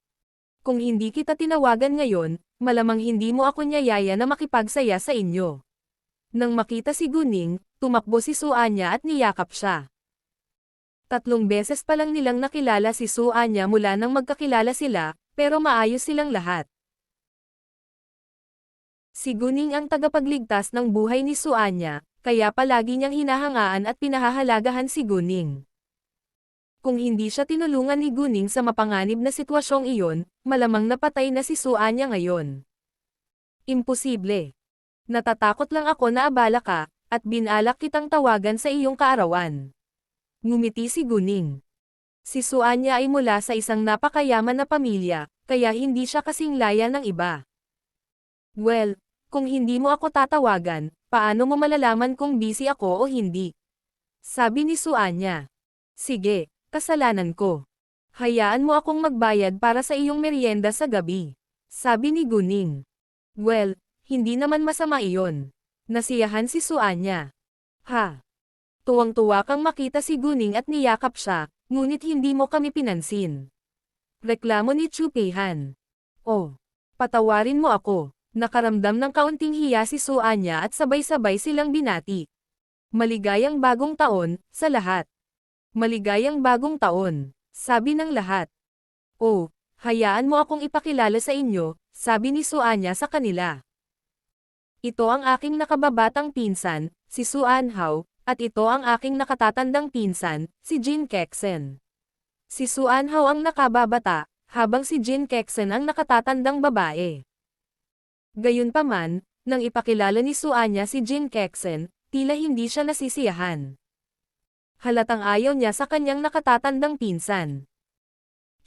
Kung hindi kita tinawagan ngayon, malamang hindi mo ako niyayaya na makipagsaya sa inyo. Nang makita si Guning, tumakbo si Suanya at niyakap siya. 3 beses pa lang nilang nakilala si Suanya mula nang magkakilala sila, pero maayos silang lahat. Si Guning ang tagapagligtas ng buhay ni Suanya, kaya palagi niyang hinahangaan at pinahahalagahan si Guning. Kung hindi siya tinulungan ni Guning sa mapanganib na sitwasyong iyon, malamang napatay na si Suanya ngayon. Imposible. Natatakot lang ako na abala ka, at binalak kitang tawagan sa iyong kaarawan. Ngumiti si Guning. Si Suanya ay mula sa isang napakayaman na pamilya, kaya hindi siya kasing laya ng iba. Well, kung hindi mo ako tatawagan, paano mo malalaman kung busy ako o hindi? Sabi ni Suanya. Sige, kasalanan ko. Hayaan mo akong magbayad para sa iyong merienda sa gabi. Sabi ni Guning. Well, hindi naman masama iyon. Nasiyahan si Suanya. Ha? Tuwang-tuwa kang makita si Guning at niyakap siya, ngunit hindi mo kami pinansin. Reklamo ni Chu Peihan. Oh, patawarin mo ako. Nakaramdam ng kaunting hiya si Suanya at sabay-sabay silang binati. Maligayang bagong taon, sa lahat. Maligayang bagong taon, sabi ng lahat. Oh, hayaan mo akong ipakilala sa inyo, sabi ni Suanya sa kanila. Ito ang aking nakababatang pinsan, si Suan Hao, at ito ang aking nakatatandang pinsan, si Jin Kexen. Si Suan Hao ang nakababata, habang si Jin Kexen ang nakatatandang babae. Gayunpaman, nang ipakilala ni Suanya si Jin Kexen, tila hindi siya nasisiyahan. Halatang ayaw niya sa kanyang nakatatandang pinsan.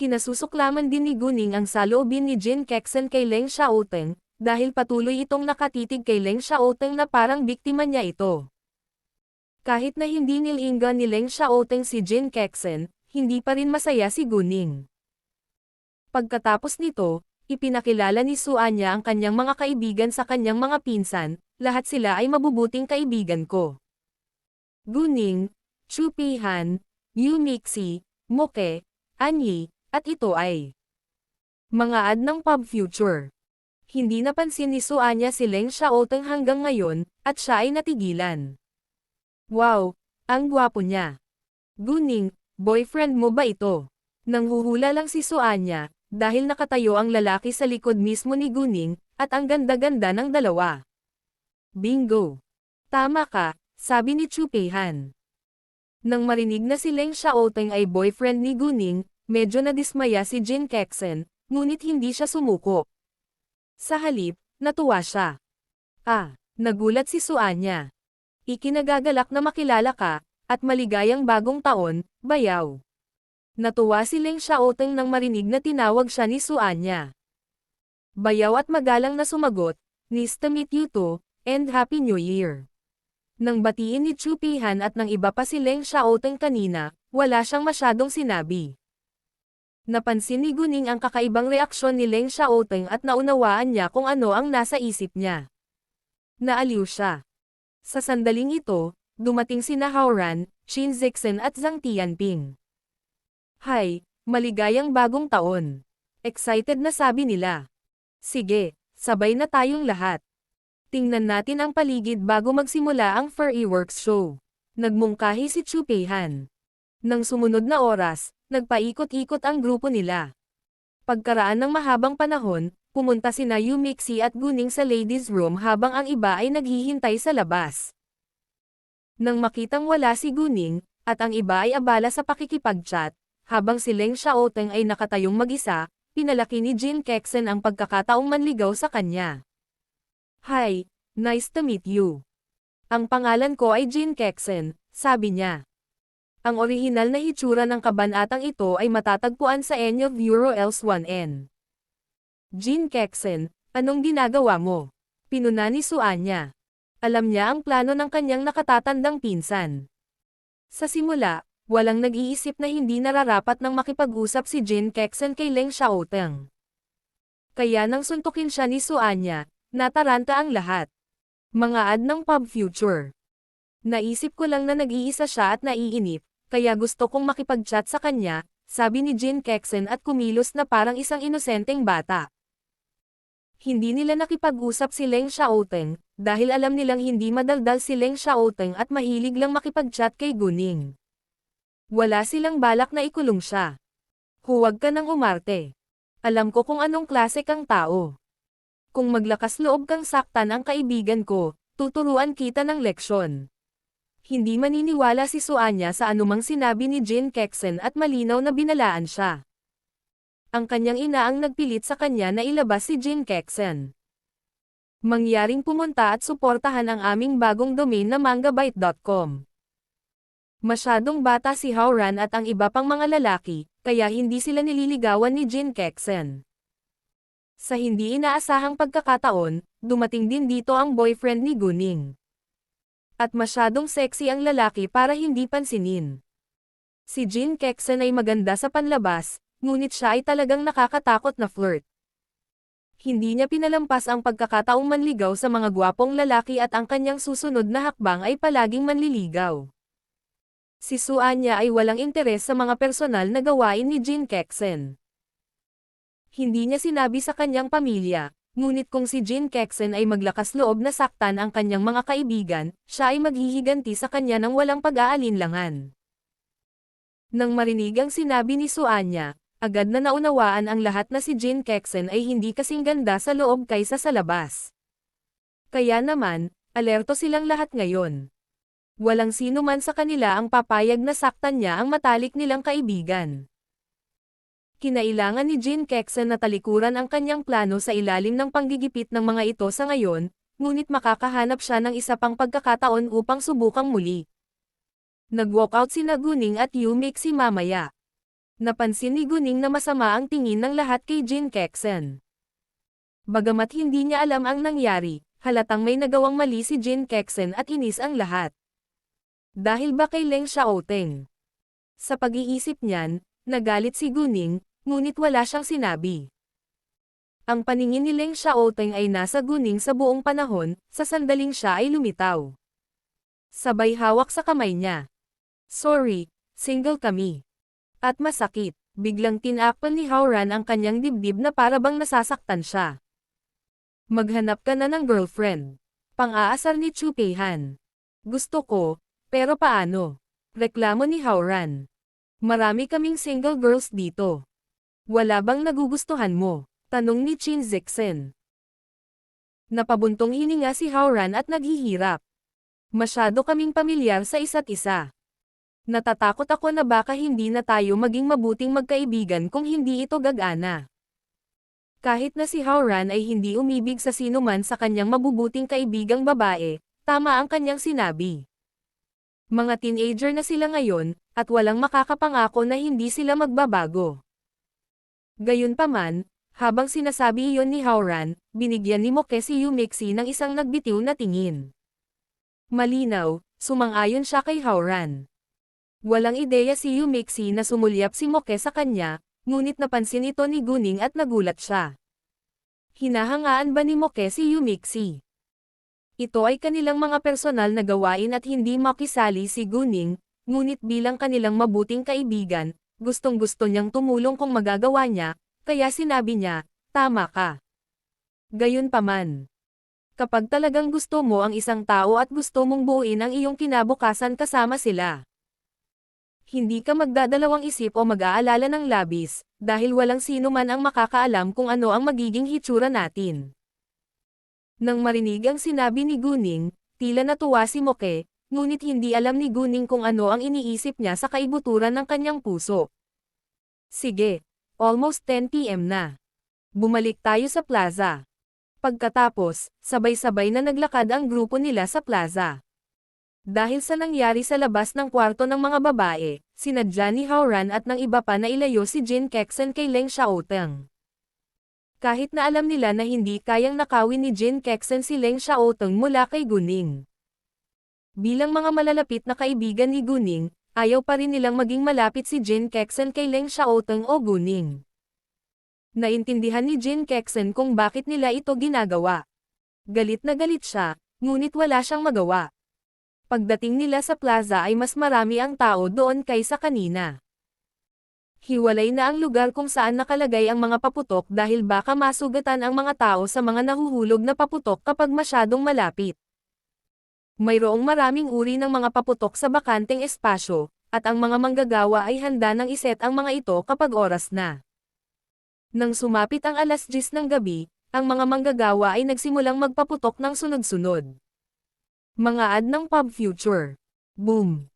Kinasusuklaman din ni Guning ang saloobin ni Jin Kexen kay Leng Xiaoteng, dahil patuloy itong nakatitig kay Leng Xiaoteng na parang biktima niya ito. Kahit na hindi nilinggan ni Leng Xiaoteng si Jin Kexen, hindi pa rin masaya si Guning. Pagkatapos nito, ipinakilala ni Suanya ang kanyang mga kaibigan sa kanyang mga pinsan, lahat sila ay mabubuting kaibigan ko. Guning, Chu Peihan, Yu Mixi, Moke, Anyi, at ito ay mga ad ng pub future. Hindi napansin ni Suanya si Leng Xiaoteng hanggang ngayon, at siya ay natigilan. Wow, ang gwapo niya. Guning, boyfriend mo ba ito? Nanghuhula lang si Suanya, dahil nakatayo ang lalaki sa likod mismo ni Guning, at ang ganda-ganda ng dalawa. Bingo! Tama ka, sabi ni Chu Peihan. Nang marinig na si Leng Xiaoteng ay boyfriend ni Guning, medyo nadismaya si Jin Kexen, ngunit hindi siya sumuko. Sa halip, natuwa siya. Nagulat si Suanya. Ikinagagalak na makilala ka, at maligayang bagong taon, bayaw. Natuwa si Leng Xiaoteng nang marinig na tinawag siya ni Suanya. Bayaw at magalang na sumagot, "Nice to meet you too, and Happy New Year." Nang batiin ni Chu Peihan at ng iba pa si Leng Xiaoteng kanina, wala siyang masyadong sinabi. Napansin ni Guning ang kakaibang reaksyon ni Leng Xiaoteng at naunawaan niya kung ano ang nasa isip niya. Naaliw siya. Sa sandaling ito, dumating sina Haoran, Qin Zixen at Zhang Tianping. "Hay, maligayang bagong taon." Excited na sabi nila. "Sige, sabay na tayong lahat. Tingnan natin ang paligid bago magsimula ang fireworks show." Nagmungkahi si Chu Peihan. Nang sumunod na oras, nagpaikot-ikot ang grupo nila. Pagkaraan ng mahabang panahon, pumunta sina Yu Mixi at Guning sa ladies' room habang ang iba ay naghihintay sa labas. Nang makitang wala si Guning, at ang iba ay abala sa pakikipag-chat, habang si Leng Xiaoteng ay nakatayong mag-isa, pinalaki ni Jin Kexen ang pagkakataong manligaw sa kanya. "Hi, nice to meet you. Ang pangalan ko ay Jin Kexen," sabi niya. Ang orihinal na hitsura ng kabanatang ito ay matatagpuan sa Enyo Bureau Els 1N. "Jin Kexen, anong ginagawa mo?" Pinuna ni Suanya. Alam niya ang plano ng kanyang nakatatandang pinsan. Sa simula, walang nag-iisip na hindi nararapat nang makipag-usap si Jin Kexen kay Leng Xiaoteng. Kaya nang suntukin siya ni Suanya, nataranta ang lahat. Mga ad ng pub future. "Naisip ko lang na nag-iisa siya at naiinip, kaya gusto kong makipag-chat sa kanya," sabi ni Jin Kexen at kumilos na parang isang inosenteng bata. Hindi nila nakipag-usap si Leng Xiaoteng, dahil alam nilang hindi madaldal si Leng Xiaoteng at mahilig lang makipag-chat kay Guning. Wala silang balak na ikulong siya. "Huwag ka nang umarte. Alam ko kung anong klase kang tao. Kung maglakas loob kang saktan ang kaibigan ko, tuturuan kita ng leksyon." Hindi maniniwala si Suanya sa anumang sinabi ni Jin Kexen at malinaw na binalaan siya. Ang kanyang ina ang nagpilit sa kanya na ilabas si Jin Kexen. Mangyaring pumunta at suportahan ang aming bagong domain na mangabyte.com. Masyadong bata si Haoran at ang iba pang mga lalaki, kaya hindi sila nililigawan ni Jin Kexen. Sa hindi inaasahang pagkakataon, dumating din dito ang boyfriend ni Guning. At masyadong sexy ang lalaki para hindi pansinin. Si Jin Kexen ay maganda sa panlabas, ngunit siya ay talagang nakakatakot na flirt. Hindi niya pinalampas ang pagkakataong manligaw sa mga gwapong lalaki at ang kanyang susunod na hakbang ay palaging manliligaw. Si Suanya ay walang interes sa mga personal na gawain ni Jin Kexen. Hindi niya sinabi sa kanyang pamilya, ngunit kung si Jin Kexen ay maglakas loob na saktan ang kanyang mga kaibigan, siya ay maghihiganti sa kanya ng walang pag-aalinlangan. Nang marinig ang sinabi ni Suanya, agad na naunawaan ang lahat na si Jin Kexen ay hindi kasing ganda sa loob kaysa sa labas. Kaya naman, alerto silang lahat ngayon. Walang sino man sa kanila ang papayag na saktan niya ang matalik nilang kaibigan. Kinailangan ni Jin Kexen na talikuran ang kanyang plano sa ilalim ng panggigipit ng mga ito sa ngayon, ngunit makakahanap siya ng isa pang pagkakataon upang subukang muli. Nag-walkout sina Guning at Yu Mixi mamaya. Napansin ni Guning na masama ang tingin ng lahat kay Jin Kexen. Bagamat hindi niya alam ang nangyari, halatang may nagawang mali si Jin Kexen at inis ang lahat. Dahil ba kay Leng Xiaoteng? Sa pag-iisip niyan, nagalit si Guning, ngunit wala siyang sinabi. Ang paningin ni Leng Xiaoteng ay nasa Guning sa buong panahon, sa sandaling siya ay lumitaw. Sabay hawak sa kamay niya. Sorry, single kami. At masakit, biglang tinakpan ni Howran ang kanyang dibdib na para bang nasasaktan siya. Maghanap ka na ng girlfriend. Pang-aasar ni Chu Peihan. Gusto ko, pero paano? Reklamo ni Howran. Marami kaming single girls dito. Wala bang nagugustuhan mo? Tanong ni Chin Zixen. Napabuntong hininga si Howran at naghihirap. Masyado kaming pamilyar sa isa't isa. Natatakot ako na baka hindi na tayo maging mabuting magkaibigan kung hindi ito gagana. Kahit na si Howran ay hindi umibig sa sinuman sa kanyang mabubuting kaibigang babae, tama ang kanyang sinabi. Mga teenager na sila ngayon, at walang makakapangako na hindi sila magbabago. Gayunpaman, habang sinasabi iyon ni Howran, binigyan ni Moke si Yu Mixi ng isang nagbitiw na tingin. Malinaw, sumang-ayon siya kay Howran. Walang ideya si Yu Mixi na sumulyap si Moke sa kanya, ngunit napansin ito ni Guning at nagulat siya. Hinahangaan ba ni Moke si Yu Mixi? Ito ay kanilang mga personal na gawain at hindi makisali si Guning, ngunit bilang kanilang mabuting kaibigan, gustong-gusto niyang tumulong kung magagawa niya, kaya sinabi niya, tama ka. Gayunpaman. Kapag talagang gusto mo ang isang tao at gusto mong buuin ang iyong kinabukasan kasama sila, hindi ka magdadalawang isip o mag-aalala ng labis, dahil walang sino man ang makakaalam kung ano ang magiging hitsura natin. Nang marinig ang sinabi ni Guning, tila natuwa si Moke, ngunit hindi alam ni Guning kung ano ang iniisip niya sa kaibuturan ng kanyang puso. Sige, almost 10 PM na. Bumalik tayo sa plaza. Pagkatapos, sabay-sabay na naglakad ang grupo nila sa plaza. Dahil sa nangyari sa labas ng kwarto ng mga babae, sinadya ni Howran at ng iba pa na ilayo si Jin Kexen kay Leng Xiaoteng. Kahit na alam nila na hindi kayang nakawin ni Jin Kexen si Leng Xiaoteng mula kay Guning. Bilang mga malalapit na kaibigan ni Guning, ayaw pa rin nilang maging malapit si Jin Kexen kay Leng Xiaoteng o Guning. Naintindihan ni Jin Kexen kung bakit nila ito ginagawa. Galit na galit siya, ngunit wala siyang magawa. Pagdating nila sa plaza ay mas marami ang tao doon kaysa kanina. Hiwalay na ang lugar kung saan nakalagay ang mga paputok dahil baka masugatan ang mga tao sa mga nahuhulog na paputok kapag masyadong malapit. Mayroong maraming uri ng mga paputok sa bakanteng espasyo, at ang mga manggagawa ay handa nang iset ang mga ito kapag oras na. Nang sumapit ang 10:00 ng gabi, ang mga manggagawa ay nagsimulang magpaputok ng sunod-sunod. Mga ad ng Pub Future. Boom!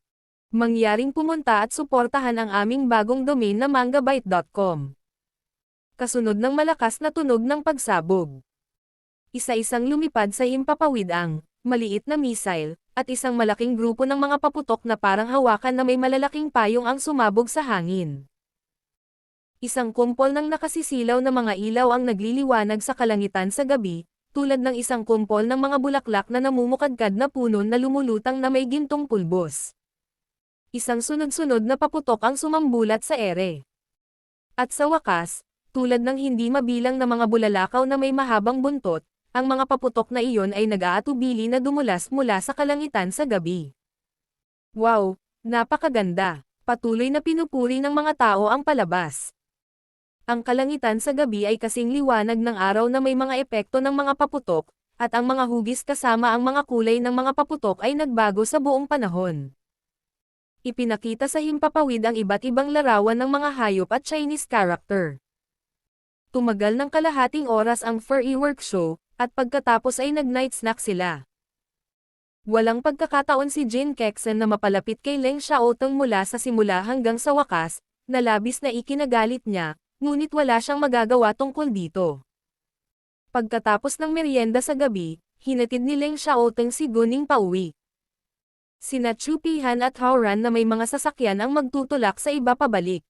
Mangyaring pumunta at suportahan ang aming bagong domain na mangabyte.com. Kasunod ng malakas na tunog ng pagsabog. Isa-isang lumipad sa himpapawid ang maliit na missile, at isang malaking grupo ng mga paputok na parang hawakan na may malalaking payong ang sumabog sa hangin. Isang kumpol ng nakasisilaw na mga ilaw ang nagliliwanag sa kalangitan sa gabi, tulad ng isang kumpol ng mga bulaklak na namumukadkad na puno na lumulutang na may gintong pulbos. Isang sunod-sunod na paputok ang sumambulat sa ere. At sa wakas, tulad ng hindi mabilang na mga bulalakaw na may mahabang buntot, ang mga paputok na iyon ay nag-aatubili na dumulas mula sa kalangitan sa gabi. Wow, napakaganda! Patuloy na pinupuri ng mga tao ang palabas. Ang kalangitan sa gabi ay kasing liwanag ng araw na may mga epekto ng mga paputok, at ang mga hugis kasama ang mga kulay ng mga paputok ay nagbago sa buong panahon. Ipinakita sa himpapawid ang iba't ibang larawan ng mga hayop at Chinese character. Tumagal ng kalahating oras ang firework show, at pagkatapos ay nag-night snack sila. Walang pagkakataon si Jin Kexen na mapalapit kay Leng Xiaoteng mula sa simula hanggang sa wakas, na labis na ikinagalit niya, ngunit wala siyang magagawa tungkol dito. Pagkatapos ng merienda sa gabi, hinatid ni Leng Xiaoteng si Guning pauwi. Sina Chu Pihan at Hao Ran na may mga sasakyan ang magtutulak sa iba pabalik.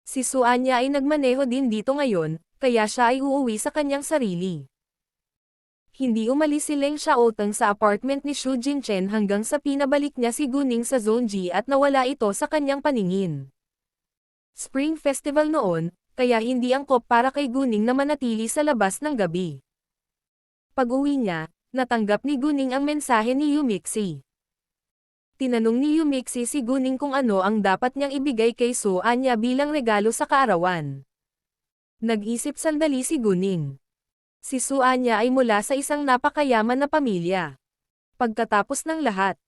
Si Su Anya ay nagmaneho din dito ngayon, kaya siya ay uuwi sa kanyang sarili. Hindi umalis si Leng Xiaoteng sa apartment ni Xu Jinchen hanggang sa pinabalik niya si Guning sa Zone G at nawala ito sa kanyang paningin. Spring Festival noon, kaya hindi angkop para kay Guning na manatili sa labas ng gabi. Pag-uwi niya, natanggap ni Guning ang mensahe ni Yumixi. Tinanong ni Yumixi si Guning kung ano ang dapat niyang ibigay kay Su Anya bilang regalo sa kaarawan. Nag-isip sandali si Guning. Si Su Anya ay mula sa isang napakayaman na pamilya. Pagkatapos ng lahat,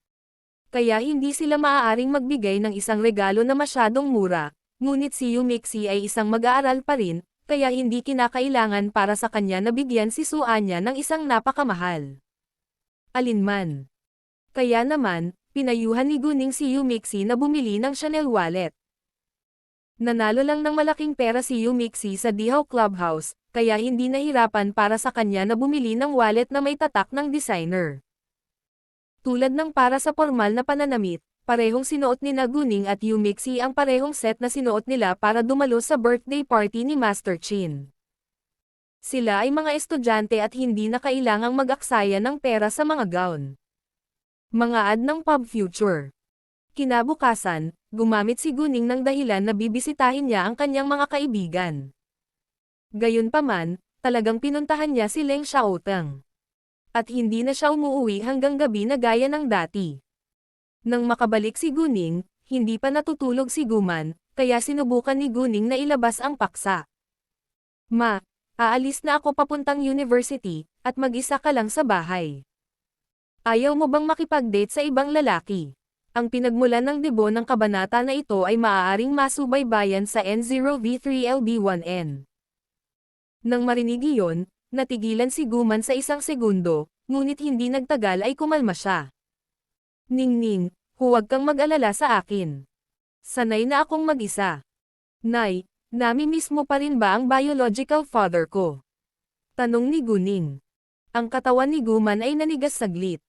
kaya hindi sila maaaring magbigay ng isang regalo na masyadong mura, ngunit si Yumixi ay isang mag-aaral pa rin, kaya hindi kinakailangan para sa kanya na bigyan si Su Anya ng isang napakamahal. Alinman. Kaya naman, pinayuhan ni Guning si Yumixi na bumili ng Chanel wallet. Nanalo lang ng malaking pera si Yumixi sa Dihao Clubhouse, kaya hindi nahirapan para sa kanya na bumili ng wallet na may tatak ng designer. Tulad ng para sa formal na pananamit, parehong sinuot ni Guning at Yumixi ang parehong set na sinuot nila para dumalo sa birthday party ni Master Chin. Sila ay mga estudyante at hindi na kailangang mag-aksaya ng pera sa mga gown. Mga ad ng Pub Future. Kinabukasan, gumamit si Guning ng dahilan na bibisitahin niya ang kanyang mga kaibigan. Gayunpaman, talagang pinuntahan niya si Leng Xiaoteng. At hindi na siya umuuwi hanggang gabi na gaya ng dati. Nang makabalik si Guning, hindi pa natutulog si Guman, kaya sinubukan ni Guning na ilabas ang paksa. Ma, aalis na ako papuntang university, at mag-isa ka lang sa bahay. Ayaw mo bang makipag-date sa ibang lalaki? Ang pinagmulan ng debo ng kabanata na ito ay maaaring masubaybayan sa N0V3LB1N. Nang marinig iyon, natigilan si Guman sa isang segundo, ngunit hindi nagtagal ay kumalma siya. Ningning, huwag kang mag-alala sa akin. Sanay na akong mag-isa. Nay, nami-miss mo pa rin ba ang biological father ko? Tanong ni Guning. Ang katawan ni Guman ay nanigas saglit.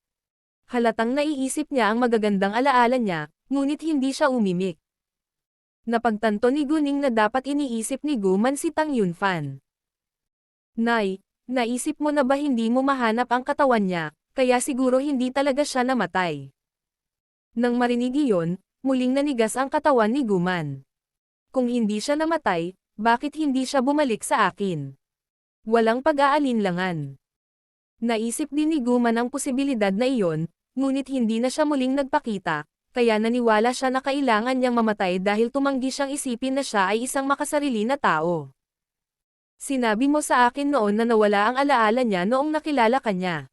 Halatang naiisip niya ang magagandang alaala niya, ngunit hindi siya umimik. Napagtanto ni Guning na dapat iniisip ni Guman si Tang Yunfan. Nay, naisip mo na ba hindi mo mahanap ang katawan niya, kaya siguro hindi talaga siya namatay. Nang marinig iyon, muling nanigas ang katawan ni Guman. Kung hindi siya namatay, bakit hindi siya bumalik sa akin? Walang pag-aalinlangan. Naisip din ni Guman ang posibilidad na iyon, ngunit hindi na siya muling nagpakita, kaya naniwala siya na kailangan niyang mamatay dahil tumanggi siyang isipin na siya ay isang makasarili na tao. Sinabi mo sa akin noon na nawala ang alaala niya noong nakilala ka niya.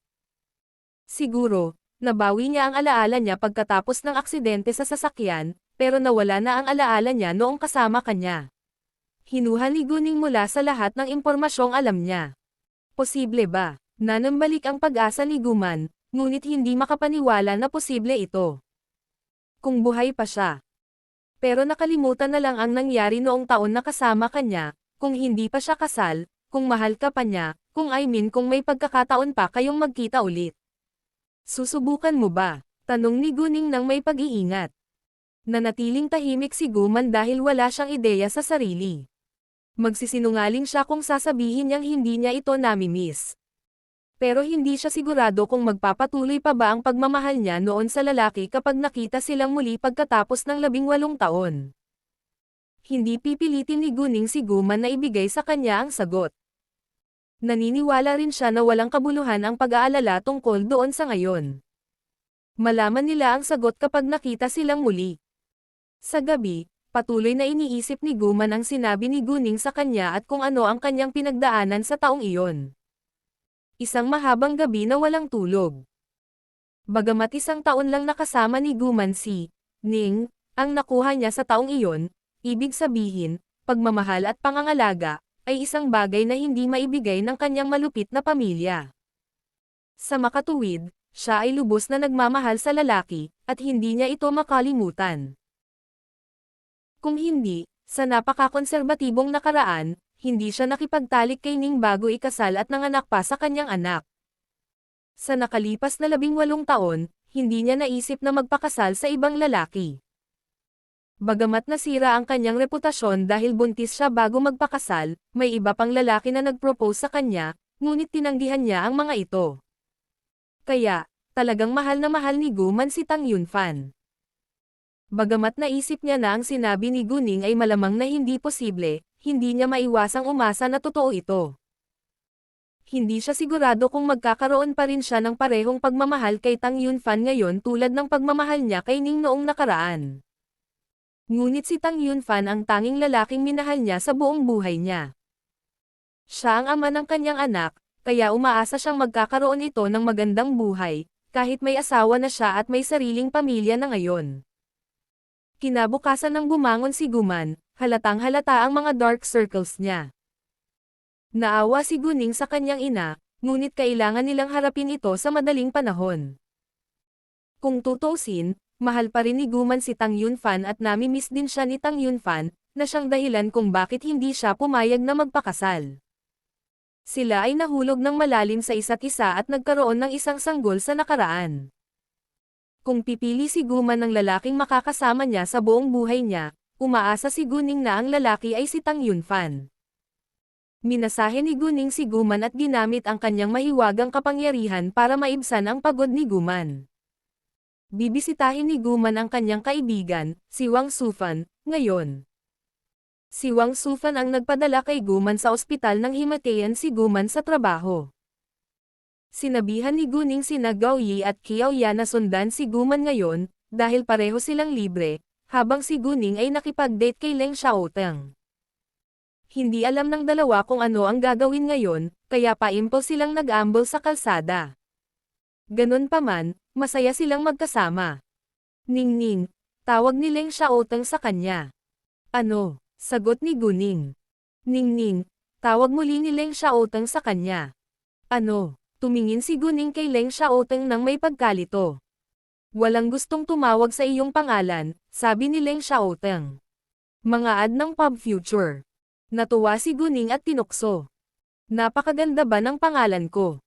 Siguro, nabawi niya ang alaala niya pagkatapos ng aksidente sa sasakyan, pero nawala na ang alaala niya noong kasama ka niya. Hinuha ni Guning mula sa lahat ng impormasyong alam niya. Posible ba? Nanambalik ang pag-asa ni Guman, ngunit hindi makapaniwala na posible ito. Kung buhay pa siya. Pero nakalimutan na lang ang nangyari noong taon na kasama ka niya, kung hindi pa siya kasal, kung mahal ka pa niya, kung kung may pagkakataon pa kayong magkita ulit. Susubukan mo ba? Tanong ni Guning nang may pag-iingat. Nanatiling tahimik si Guman dahil wala siyang ideya sa sarili. Magsisinungaling siya kung sasabihin niyang hindi niya ito nami-miss. Pero hindi siya sigurado kung magpapatuloy pa ba ang pagmamahal niya noon sa lalaki kapag nakita silang muli pagkatapos ng 18 taon. Hindi pipilitin ni Guning si Guman na ibigay sa kanya ang sagot. Naniniwala rin siya na walang kabuluhan ang pag-aalala tungkol doon sa ngayon. Malaman nila ang sagot kapag nakita silang muli. Sa gabi, patuloy na iniisip ni Guman ang sinabi ni Guning sa kanya at kung ano ang kanyang pinagdaanan sa taong iyon. Isang mahabang gabi na walang tulog. Bagamat isang taon lang nakasama ni Guman si Ning, ang nakuha niya sa taong iyon, ibig sabihin, pagmamahal at pangangalaga, ay isang bagay na hindi maibigay ng kanyang malupit na pamilya. Sa makatuwid, siya ay lubos na nagmamahal sa lalaki, at hindi niya ito makalimutan. Kung hindi, Sa napakakonserbatibong nakaraan, hindi siya nakipagtalik kay Ning bago ikasal at nanganak pa sa kanyang anak. Sa nakalipas na 18 taon, hindi niya naisip na magpakasal sa ibang lalaki. Bagamat nasira ang kanyang reputasyon dahil buntis siya bago magpakasal, may iba pang lalaki na nag-propose sa kanya, ngunit tinanggihan niya ang mga ito. Kaya, talagang mahal na mahal ni Guman si Tang Yunfan. Bagamat naisip niya na ang sinabi ni Guning ay malamang na hindi posible, hindi niya maiwasang umasa na totoo ito. Hindi siya sigurado kung magkakaroon pa rin siya ng parehong pagmamahal kay Tang Yunfan ngayon tulad ng pagmamahal niya kay Ning noong nakaraan. Ngunit si Tang Yunfan ang tanging lalaking minahal niya sa buong buhay niya. Siya ang ama ng kanyang anak, kaya umaasa siyang magkakaroon ito ng magandang buhay, kahit may asawa na siya at may sariling pamilya na ngayon. Kinabukasan ng bumangon si Guman, halatang halata ang mga dark circles niya. Naawa si Guning sa kanyang ina, ngunit kailangan nilang harapin ito sa madaling panahon. Kung tutuusin, mahal pa rin ni Guman si Tang Yunfan at nami-miss din siya ni Tang Yunfan, na siyang dahilan kung bakit hindi siya pumayag na magpakasal. Sila ay nahulog ng malalim sa isa't isa at nagkaroon ng isang sanggol sa nakaraan. Kung pipili si Guman ng lalaking makakasama niya sa buong buhay niya, umaasa si Guning na ang lalaki ay si Tang Yunfan. Minasahe ni Guning si Guman at ginamit ang kanyang mahiwagang kapangyarihan para maibsan ang pagod ni Guman. Bibisitahin ni Guman ang kanyang kaibigan, si Wang Sufan, ngayon. Si Wang Sufan ang nagpadala kay Guman sa ospital nang himatayan si Guman sa trabaho. Sinabihan ni Guning sina Gao Yi at Qiao Ya na sundan si Guman ngayon, dahil pareho silang libre, habang si Guning ay nakipag-date kay Leng Xiaoteng. Hindi alam ng dalawa kung ano ang gagawin ngayon, kaya pa-impulse silang nag-ambol sa kalsada. Ganun pa man, masaya silang magkasama. Ning, tawag ni Leng Xiaoteng sa kanya. Ano? Sagot ni Guning. Ning, tawag muli ni Leng Xiaoteng sa kanya. Ano? Tumingin si Guning kay Leng Xiaoteng nang may pagkalito. Walang gustong tumawag sa iyong pangalan, sabi ni Leng Xiaoteng. Mga ad ng Pub Future. Natuwa si Guning at tinukso. Napakaganda ba ng pangalan ko?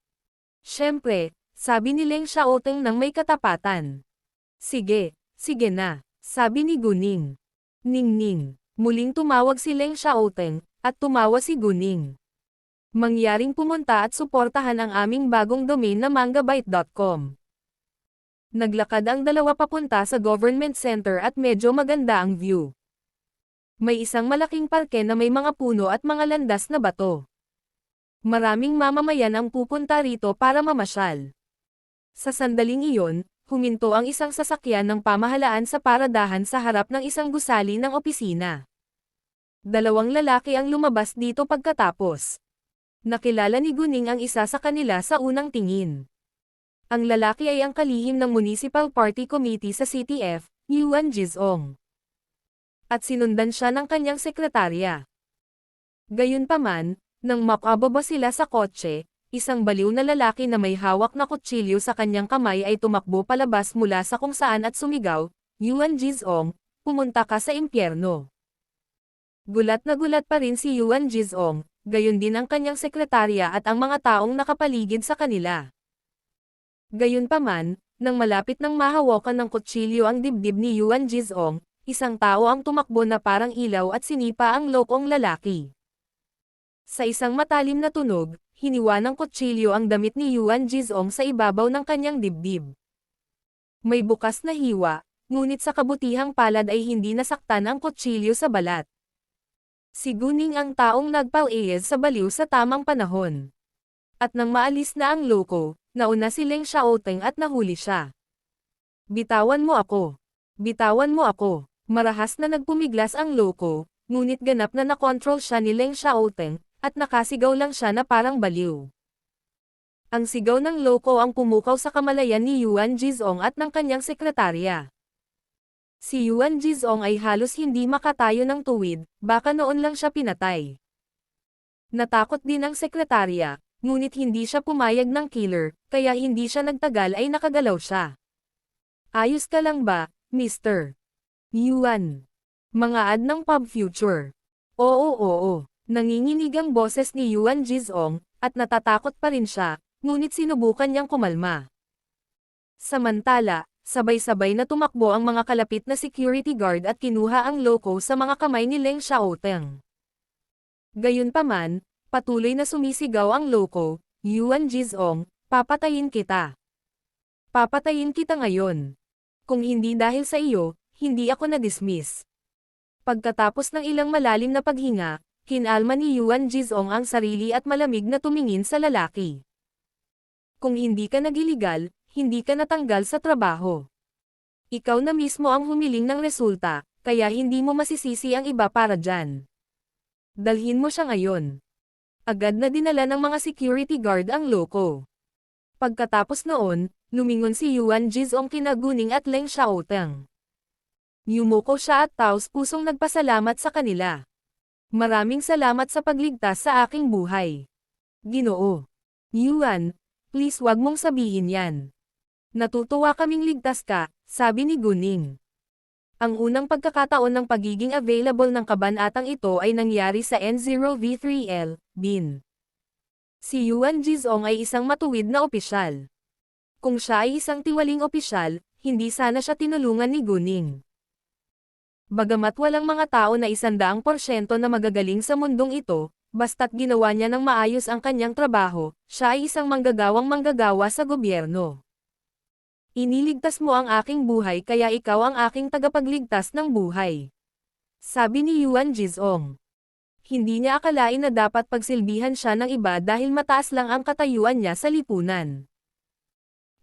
Siyempre, sabi ni Leng Xiaoteng nang may katapatan. Sige na, sabi ni Guning. Ning, muling tumawag si Leng Xiaoteng, at tumawa si Guning. Mangyaring pumunta at suportahan ang aming bagong domain na mangabyte.com. Naglakad ang dalawa papunta sa government center at medyo maganda ang view. May isang malaking parke na may mga puno at mga landas na bato. Maraming mamamayan ang pupunta rito para mamasyal. Sa sandaling iyon, huminto ang isang sasakyan ng pamahalaan sa paradahan sa harap ng isang gusali ng opisina. Dalawang lalaki ang lumabas dito pagkatapos. Nakilala ni Guning ang isa sa kanila sa unang tingin. Ang lalaki ay ang kalihim ng Municipal Party Committee sa CTF, Yuan Jizong. At sinundan siya ng kanyang sekretarya. Gayunpaman, nang makababa sila sa kotse, isang baliw na lalaki na may hawak na kutsilyo sa kanyang kamay ay tumakbo palabas mula sa kung saan at sumigaw, Yuan Jizong, pumunta ka sa impyerno. Gulat na gulat pa rin si Yuan Jizong, gayon din ang kanyang sekretarya at ang mga taong nakapaligid sa kanila. Gayunpaman, nang malapit nang mahawakan ng kutsilyo ang dibdib ni Yuan Jizong, isang tao ang tumakbo na parang ilaw at sinipa ang lokong lalaki. Sa isang matalim na tunog, hiniwa ng kutsilyo ang damit ni Yuan Jizong sa ibabaw ng kanyang dibdib. May bukas na hiwa, ngunit sa kabutihang palad ay hindi nasaktan ang kutsilyo sa balat. Si Guning ang taong nagpauiyaz sa baliw sa tamang panahon. At nang maalis na ang loko, nauna si Leng Xiaoteng at nahuli siya. Bitawan mo ako. Bitawan mo ako. Marahas na nagpumiglas ang loko, ngunit ganap na nakontrol siya ni Leng Xiaoteng, at nakasigaw lang siya na parang baliw. Ang sigaw ng loko ang pumukaw sa kamalayan ni Yuan Jizong at ng kanyang sekretarya. Si Yuan Jizong ay halos hindi makatayo ng tuwid, baka noon lang siya pinatay. Natakot din ang sekretarya, ngunit hindi siya pumayag ng killer, kaya hindi siya nagtagal ay nakagalaw siya. Ayos ka lang ba, Mr. Yuan? Mga ad ng Pub Future. Oo. Nanginginig ang boses ni Yuan Jizong, at natatakot pa rin siya, ngunit sinubukan niyang kumalma. Samantala, sabay-sabay na tumakbo ang mga kalapit na security guard at kinuha ang loko sa mga kamay ni Leng Xiaoteng. Gayunpaman, patuloy na sumisigaw ang loko, Yuan Jizong, papatayin kita. Papatayin kita ngayon. Kung hindi dahil sa iyo, hindi ako na-dismiss. Pagkatapos ng ilang malalim na paghinga, kinalma ni Yuan Jizong ang sarili at malamig na tumingin sa lalaki. Kung hindi ka nag-iligal, hindi ka natanggal sa trabaho. Ikaw na mismo ang humiling ng resulta, kaya hindi mo masisisi ang iba para dyan. Dalhin mo siya ngayon. Agad na dinala ng mga security guard ang loko. Pagkatapos noon, lumingon si Yuan Jizong kina Guning at Leng Xiaoteng. Yumuko siya at taos-pusong nagpasalamat sa kanila. Maraming salamat sa pagligtas sa aking buhay. Ginoo. Yuan, please wag mong sabihin yan. Natutuwa kaming ligtas ka, sabi ni Guning. Ang unang pagkakataon ng pagiging available ng kabanatang ito ay nangyari sa N0V3L, Bin. Si Yuan Jizong ay isang matuwid na opisyal. Kung siya ay isang tiwaling opisyal, hindi sana siya tinulungan ni Guning. Bagamat walang mga tao na 100% na magagaling sa mundong ito, basta't ginawa niya ng maayos ang kanyang trabaho, siya ay isang manggagawa sa gobyerno. Iniligtas mo ang aking buhay kaya ikaw ang aking tagapagligtas ng buhay. Sabi ni Yuan Jizong. Hindi niya akalain na dapat pagsilbihan siya ng iba dahil mataas lang ang katayuan niya sa lipunan.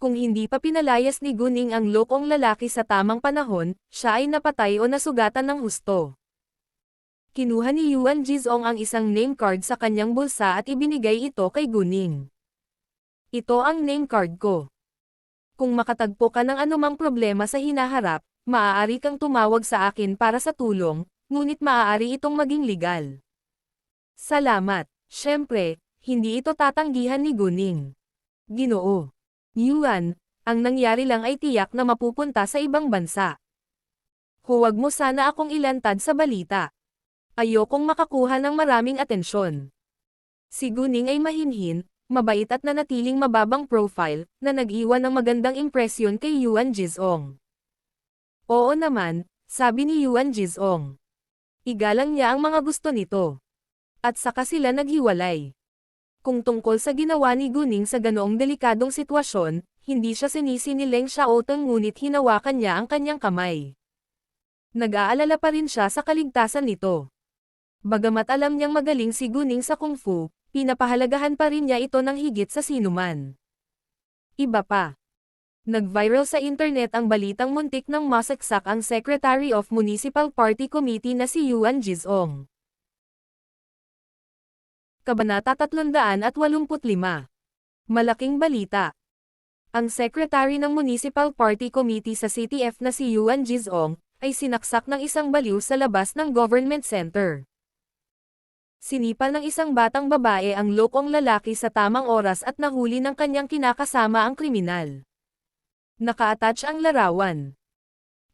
Kung hindi pa pinalayas ni Guning ang lokong lalaki sa tamang panahon, siya ay napatay o nasugatan ng husto. Kinuha ni Yuan Jizong ang isang name card sa kanyang bulsa at ibinigay ito kay Guning. Ito ang name card ko. Kung makatagpo ka ng anumang problema sa hinaharap, maaari kang tumawag sa akin para sa tulong, ngunit maaari itong maging legal. Salamat. Siyempre, hindi ito tatanggihan ni Guning. Ginoo. Yuan, ang nangyari lang ay tiyak na mapupunta sa ibang bansa. Huwag mo sana akong ilantad sa balita. Ayokong makakuha ng maraming atensyon. Si Guning ay mahinhin, mabait at nanatiling mababang profile, na nag-iwan ng magandang impresyon kay Yuan Jizong. Oo naman, sabi ni Yuan Jizong. Igalang niya ang mga gusto nito. At saka sila naghiwalay. Kung tungkol sa ginawa ni Guning sa ganoong delikadong sitwasyon, hindi siya sinisi ni Leng Xiaoteng ngunit hinawakan niya ang kanyang kamay. Nag-aalala pa rin siya sa kaligtasan nito. Bagamat alam niyang magaling si Guning sa Kung Fu, pinapahalagahan pa rin niya ito ng higit sa sinuman. Iba pa. Nag-viral sa internet ang balitang muntik nang masaksak ang Secretary of Municipal Party Committee na si Yuan Jizong. Kabanata 385. Malaking balita. Ang Secretary ng Municipal Party Committee sa CTF na si Yuan Jizong, ay sinaksak ng isang baliw sa labas ng government center. Sinipal ng isang batang babae ang lokong lalaki sa tamang oras at nahuli ng kanyang kinakasama ang kriminal. Naka-attach ang larawan.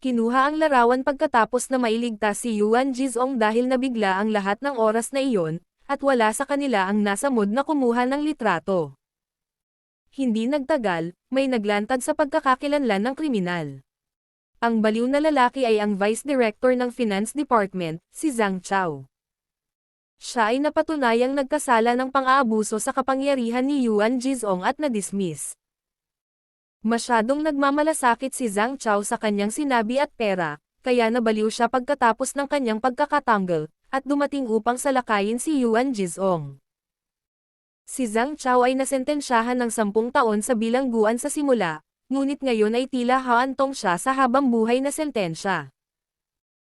Kinuha ang larawan pagkatapos na mailigtas si Yuan Jizong dahil nabigla ang lahat ng oras na iyon, at wala sa kanila ang nasa mood na kumuha ng litrato. Hindi nagtagal, may naglantad sa pagkakakilanlan ng kriminal. Ang baliw na lalaki ay ang Vice Director ng Finance Department, si Zhang Chao. Siya ay napatunayang nagkasala ng pang-aabuso sa kapangyarihan ni Yuan Jizong at na-dismiss. Masyadong nagmamalasakit si Zhang Chao sa kanyang sinabi at pera, kaya nabaliw siya pagkatapos ng kanyang pagkakatanggal, at dumating upang salakayin si Yuan Jizong. Si Zhang Chao ay nasentensyahan ng 10 taon sa bilangguan sa simula, ngunit ngayon ay tila haantong siya sa habang buhay na sentensya.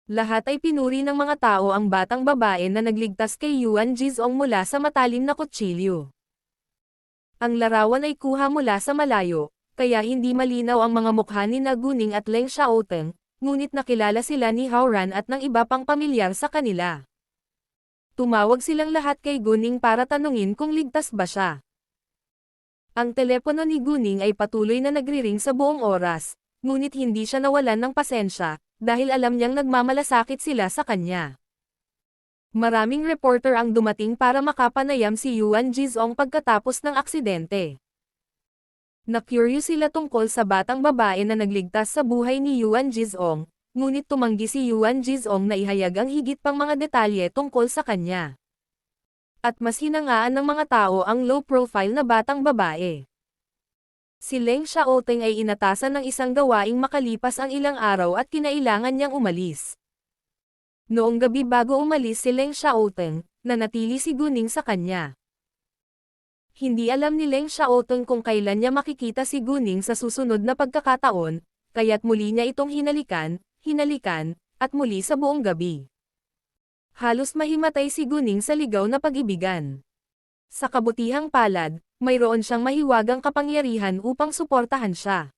Lahat ay pinuri ng mga tao ang batang babae na nagligtas kay Yuan Jizong mula sa matalim na kutsilyo. Ang larawan ay kuha mula sa malayo, kaya hindi malinaw ang mga mukha ni Guning at Leng Xiaoteng, ngunit nakilala sila ni Hao Ran at ng iba pang pamilyar sa kanila. Tumawag silang lahat kay Guning para tanungin kung ligtas ba siya. Ang telepono ni Guning ay patuloy na nagriring sa buong oras, ngunit hindi siya nawalan ng pasensya, dahil alam niyang nagmamalasakit sila sa kanya. Maraming reporter ang dumating para makapanayam si Yuan Jizong pagkatapos ng aksidente. Na-curious sila tungkol sa batang babae na nagligtas sa buhay ni Yuan Jizong, ngunit tumanggi si Yuan Jizong na ihayag ang higit pang mga detalye tungkol sa kanya. At mas hinangaan ng mga tao ang low-profile na batang babae. Si Leng Xiaoteng ay inatasan ng isang gawaing makalipas ang ilang araw at kinailangan niyang umalis. Noong gabi bago umalis si Leng Xiaoteng, nanatili si Guning sa kanya. Hindi alam ni Leng Xiaoteng kung kailan niya makikita si Guning sa susunod na pagkakataon, kaya't muli niya itong hinalikan, at muli sa buong gabi. Halos mahimatay si Guning sa ligaw na pag-ibigan. Sa kabutihang palad, mayroon siyang mahiwagang kapangyarihan upang suportahan siya.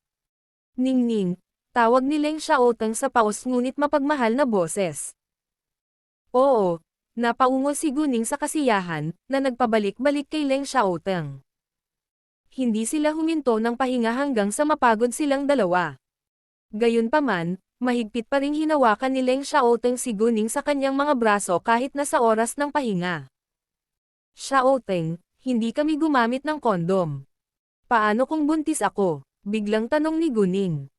Ningning, tawag ni Leng Xiaoteng sa paos ngunit mapagmahal na boses. Oo, napaungol si Guning sa kasiyahan, na nagpabalik-balik kay Leng Xiaoteng. Hindi sila huminto ng pahinga hanggang sa mapagod silang dalawa. Gayunpaman, mahigpit pa ring hinawakan ni Leng Xiaoteng si Guning sa kanyang mga braso kahit na sa oras ng pahinga. Xiaoteng, hindi kami gumamit ng kondom. Paano kung buntis ako? Biglang tanong ni Guning.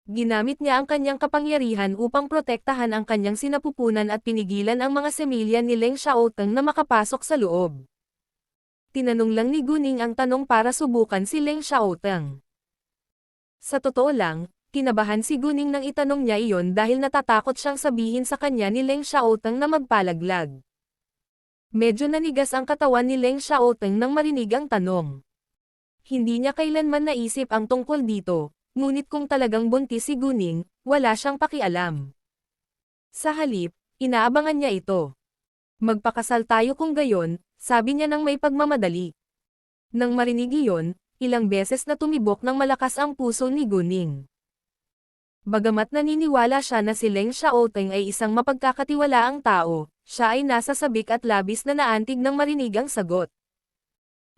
Ginamit niya ang kanyang kapangyarihan upang protektahan ang kanyang sinapupunan at pinigilan ang mga semilya ni Leng Xiaoteng na makapasok sa loob. Tinanong lang ni Guning ang tanong para subukan si Leng Xiaoteng. Sa totoo lang, kinabahan si Guning nang itanong niya iyon dahil natatakot siyang sabihin sa kanya ni Leng Xiaoteng na magpalaglag. Medyo nanigas ang katawan ni Leng Xiaoteng nang marinig ang tanong. Hindi niya kailanman naisip ang tungkol dito, ngunit kung talagang buntis si Guning, wala siyang pakialam. Sa halip, inaabangan niya ito. Magpakasal tayo kung gayon, sabi niya nang may pagmamadali. Nang marinig iyon, ilang beses na tumibok ng malakas ang puso ni Guning. Bagamat naniniwala siya na si Leng Xiaoteng ay isang mapagkakatiwalaang tao, siya ay nasa sabik at labis na naantig nang marinig ang sagot.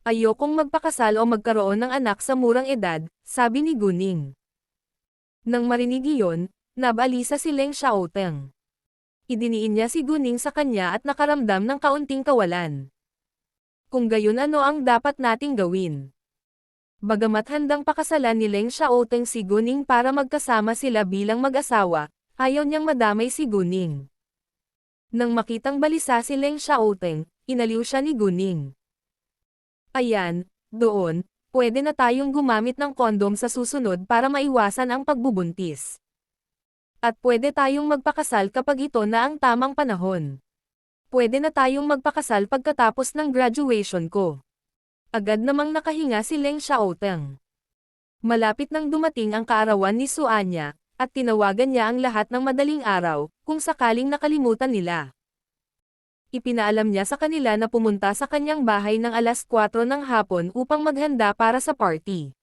Ayokong magpakasal o magkaroon ng anak sa murang edad, sabi ni Guning. Nang marinig iyon, nabalisa si Leng Xiaoteng. Idiniin niya si Guning sa kanya at nakaramdam ng kaunting kawalan. Kung gayon ano ang dapat nating gawin? Bagamat handang pakasalan ni Leng Xiaoteng si Guning para magkasama sila bilang mag-asawa, ayaw niyang madamay si Guning. Nang makitang balisa si Leng Xiaoteng, inaliw siya ni Guning. Ayan, doon, pwede na tayong gumamit ng kondom sa susunod para maiwasan ang pagbubuntis. At pwede tayong magpakasal kapag ito na ang tamang panahon. Pwede na tayong magpakasal pagkatapos ng graduation ko. Agad namang nakahinga si Leng Xiaoteng. Malapit nang dumating ang kaarawan ni Suanya, at tinawagan niya ang lahat ng madaling araw, kung sakaling nakalimutan nila. Ipinaalam niya sa kanila na pumunta sa kanyang bahay ng alas 4 ng hapon upang maghanda para sa party.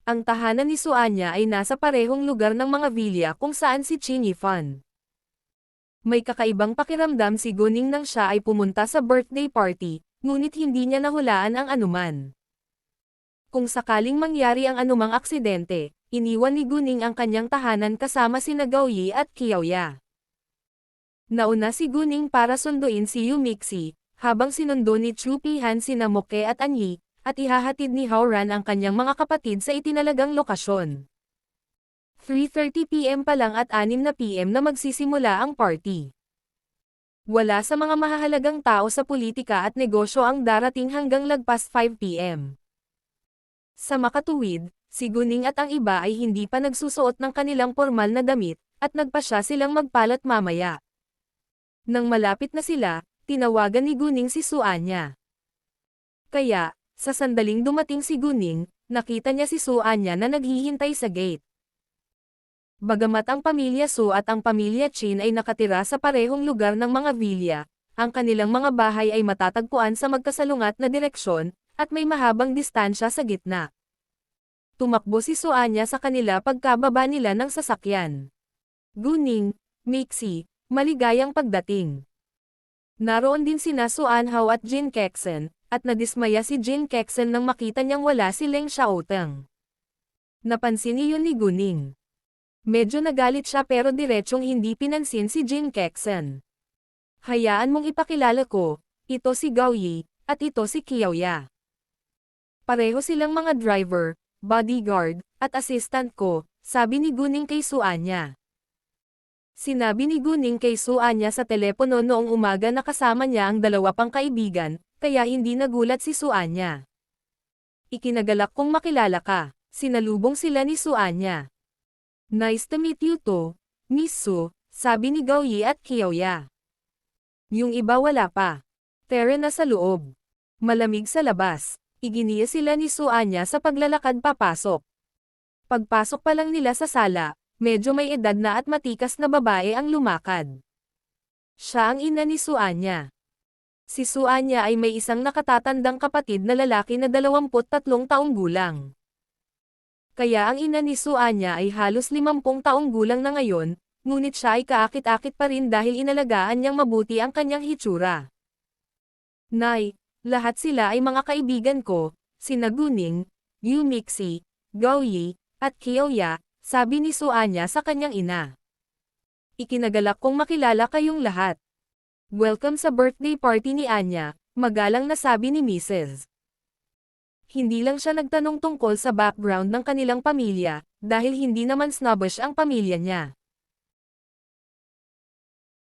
Ang tahanan ni Suanya ay nasa parehong lugar ng mga villa kung saan si Qin Yifan. May kakaibang pakiramdam si Guning nang siya ay pumunta sa birthday party, ngunit hindi niya nahulaan ang anuman. Kung sakaling mangyari ang anumang aksidente, iniwan ni Guning ang kanyang tahanan kasama sina Gao Yi at Qiaoya. Nauna si Guning para sunduin si Yu Mixi, habang sinundo ni Chu Pihan sina Moke at Anyi, at ihahatid ni Hao Ran ang kanyang mga kapatid sa itinalagang lokasyon. 3:30 PM pa lang at 6 PM na magsisimula ang party. Wala sa mga mahahalagang tao sa politika at negosyo ang darating hanggang lagpas 5 PM. Sa makatuwid, si Guning at ang iba ay hindi pa nagsusuot ng kanilang formal na damit, at nagpasya silang magpalat mamaya. Nang malapit na sila, tinawagan ni Guning si Suanya. Kaya, sa sandaling dumating si Guning, nakita niya si Suanya na naghihintay sa gate. Bagamat ang pamilya Su at ang pamilya Qin ay nakatira sa parehong lugar ng mga villa, ang kanilang mga bahay ay matatagpuan sa magkasalungat na direksyon, at may mahabang distansya sa gitna. Tumakbo si Suanya sa kanila pagkababa nila ng sasakyan. Guning, Mixi, maligayang pagdating. Naroon din sina Suanhao at Jin Kexen, at nadismaya si Jin Kexen nang makita niyang wala si Leng Xiaoteng. Napansin iyon ni Guning. Medyo nagalit siya pero diretsong hindi pinansin si Jin Kexen. Hayaan mong ipakilala ko, ito si Gao Yi, at ito si Qiaoya. Pareho silang mga driver, bodyguard, at assistant ko, sabi ni Guning kay Suanya. Sinabi ni Guning kay Suanya sa telepono noong umaga na kasama niya ang dalawa pang kaibigan, kaya hindi nagulat si Suanya. Ikinagalak kong makilala ka, sinalubong sila ni Suanya. Nice to meet you too, Miss Su, sabi ni Gao Yi at Qiaoya. Yung iba wala pa. Tara na sa loob. Malamig sa labas. Iginiya sila ni Suanya sa paglalakad papasok. Pagpasok pa lang nila sa sala, medyo may edad na at matikas na babae ang lumakad. Siya ang ina ni Suanya. Si Suanya ay may isang nakatatandang kapatid na lalaki na 23 taong gulang. Kaya ang ina ni Suanya ay halos 50 taong gulang na ngayon, ngunit siya ay kaakit-akit pa rin dahil inalagaan niyang mabuti ang kanyang hitsura. Nay, lahat sila ay mga kaibigan ko, sina Guning, Yu Mixi, Gao Yi, at Qiaoya, sabi ni Suanya sa kanyang ina. Ikinagalak kong makilala kayong lahat. Welcome sa birthday party ni Anya, magalang na sabi ni Mrs. Hindi lang siya nagtanong tungkol sa background ng kanilang pamilya, dahil hindi naman snobbish ang pamilya niya.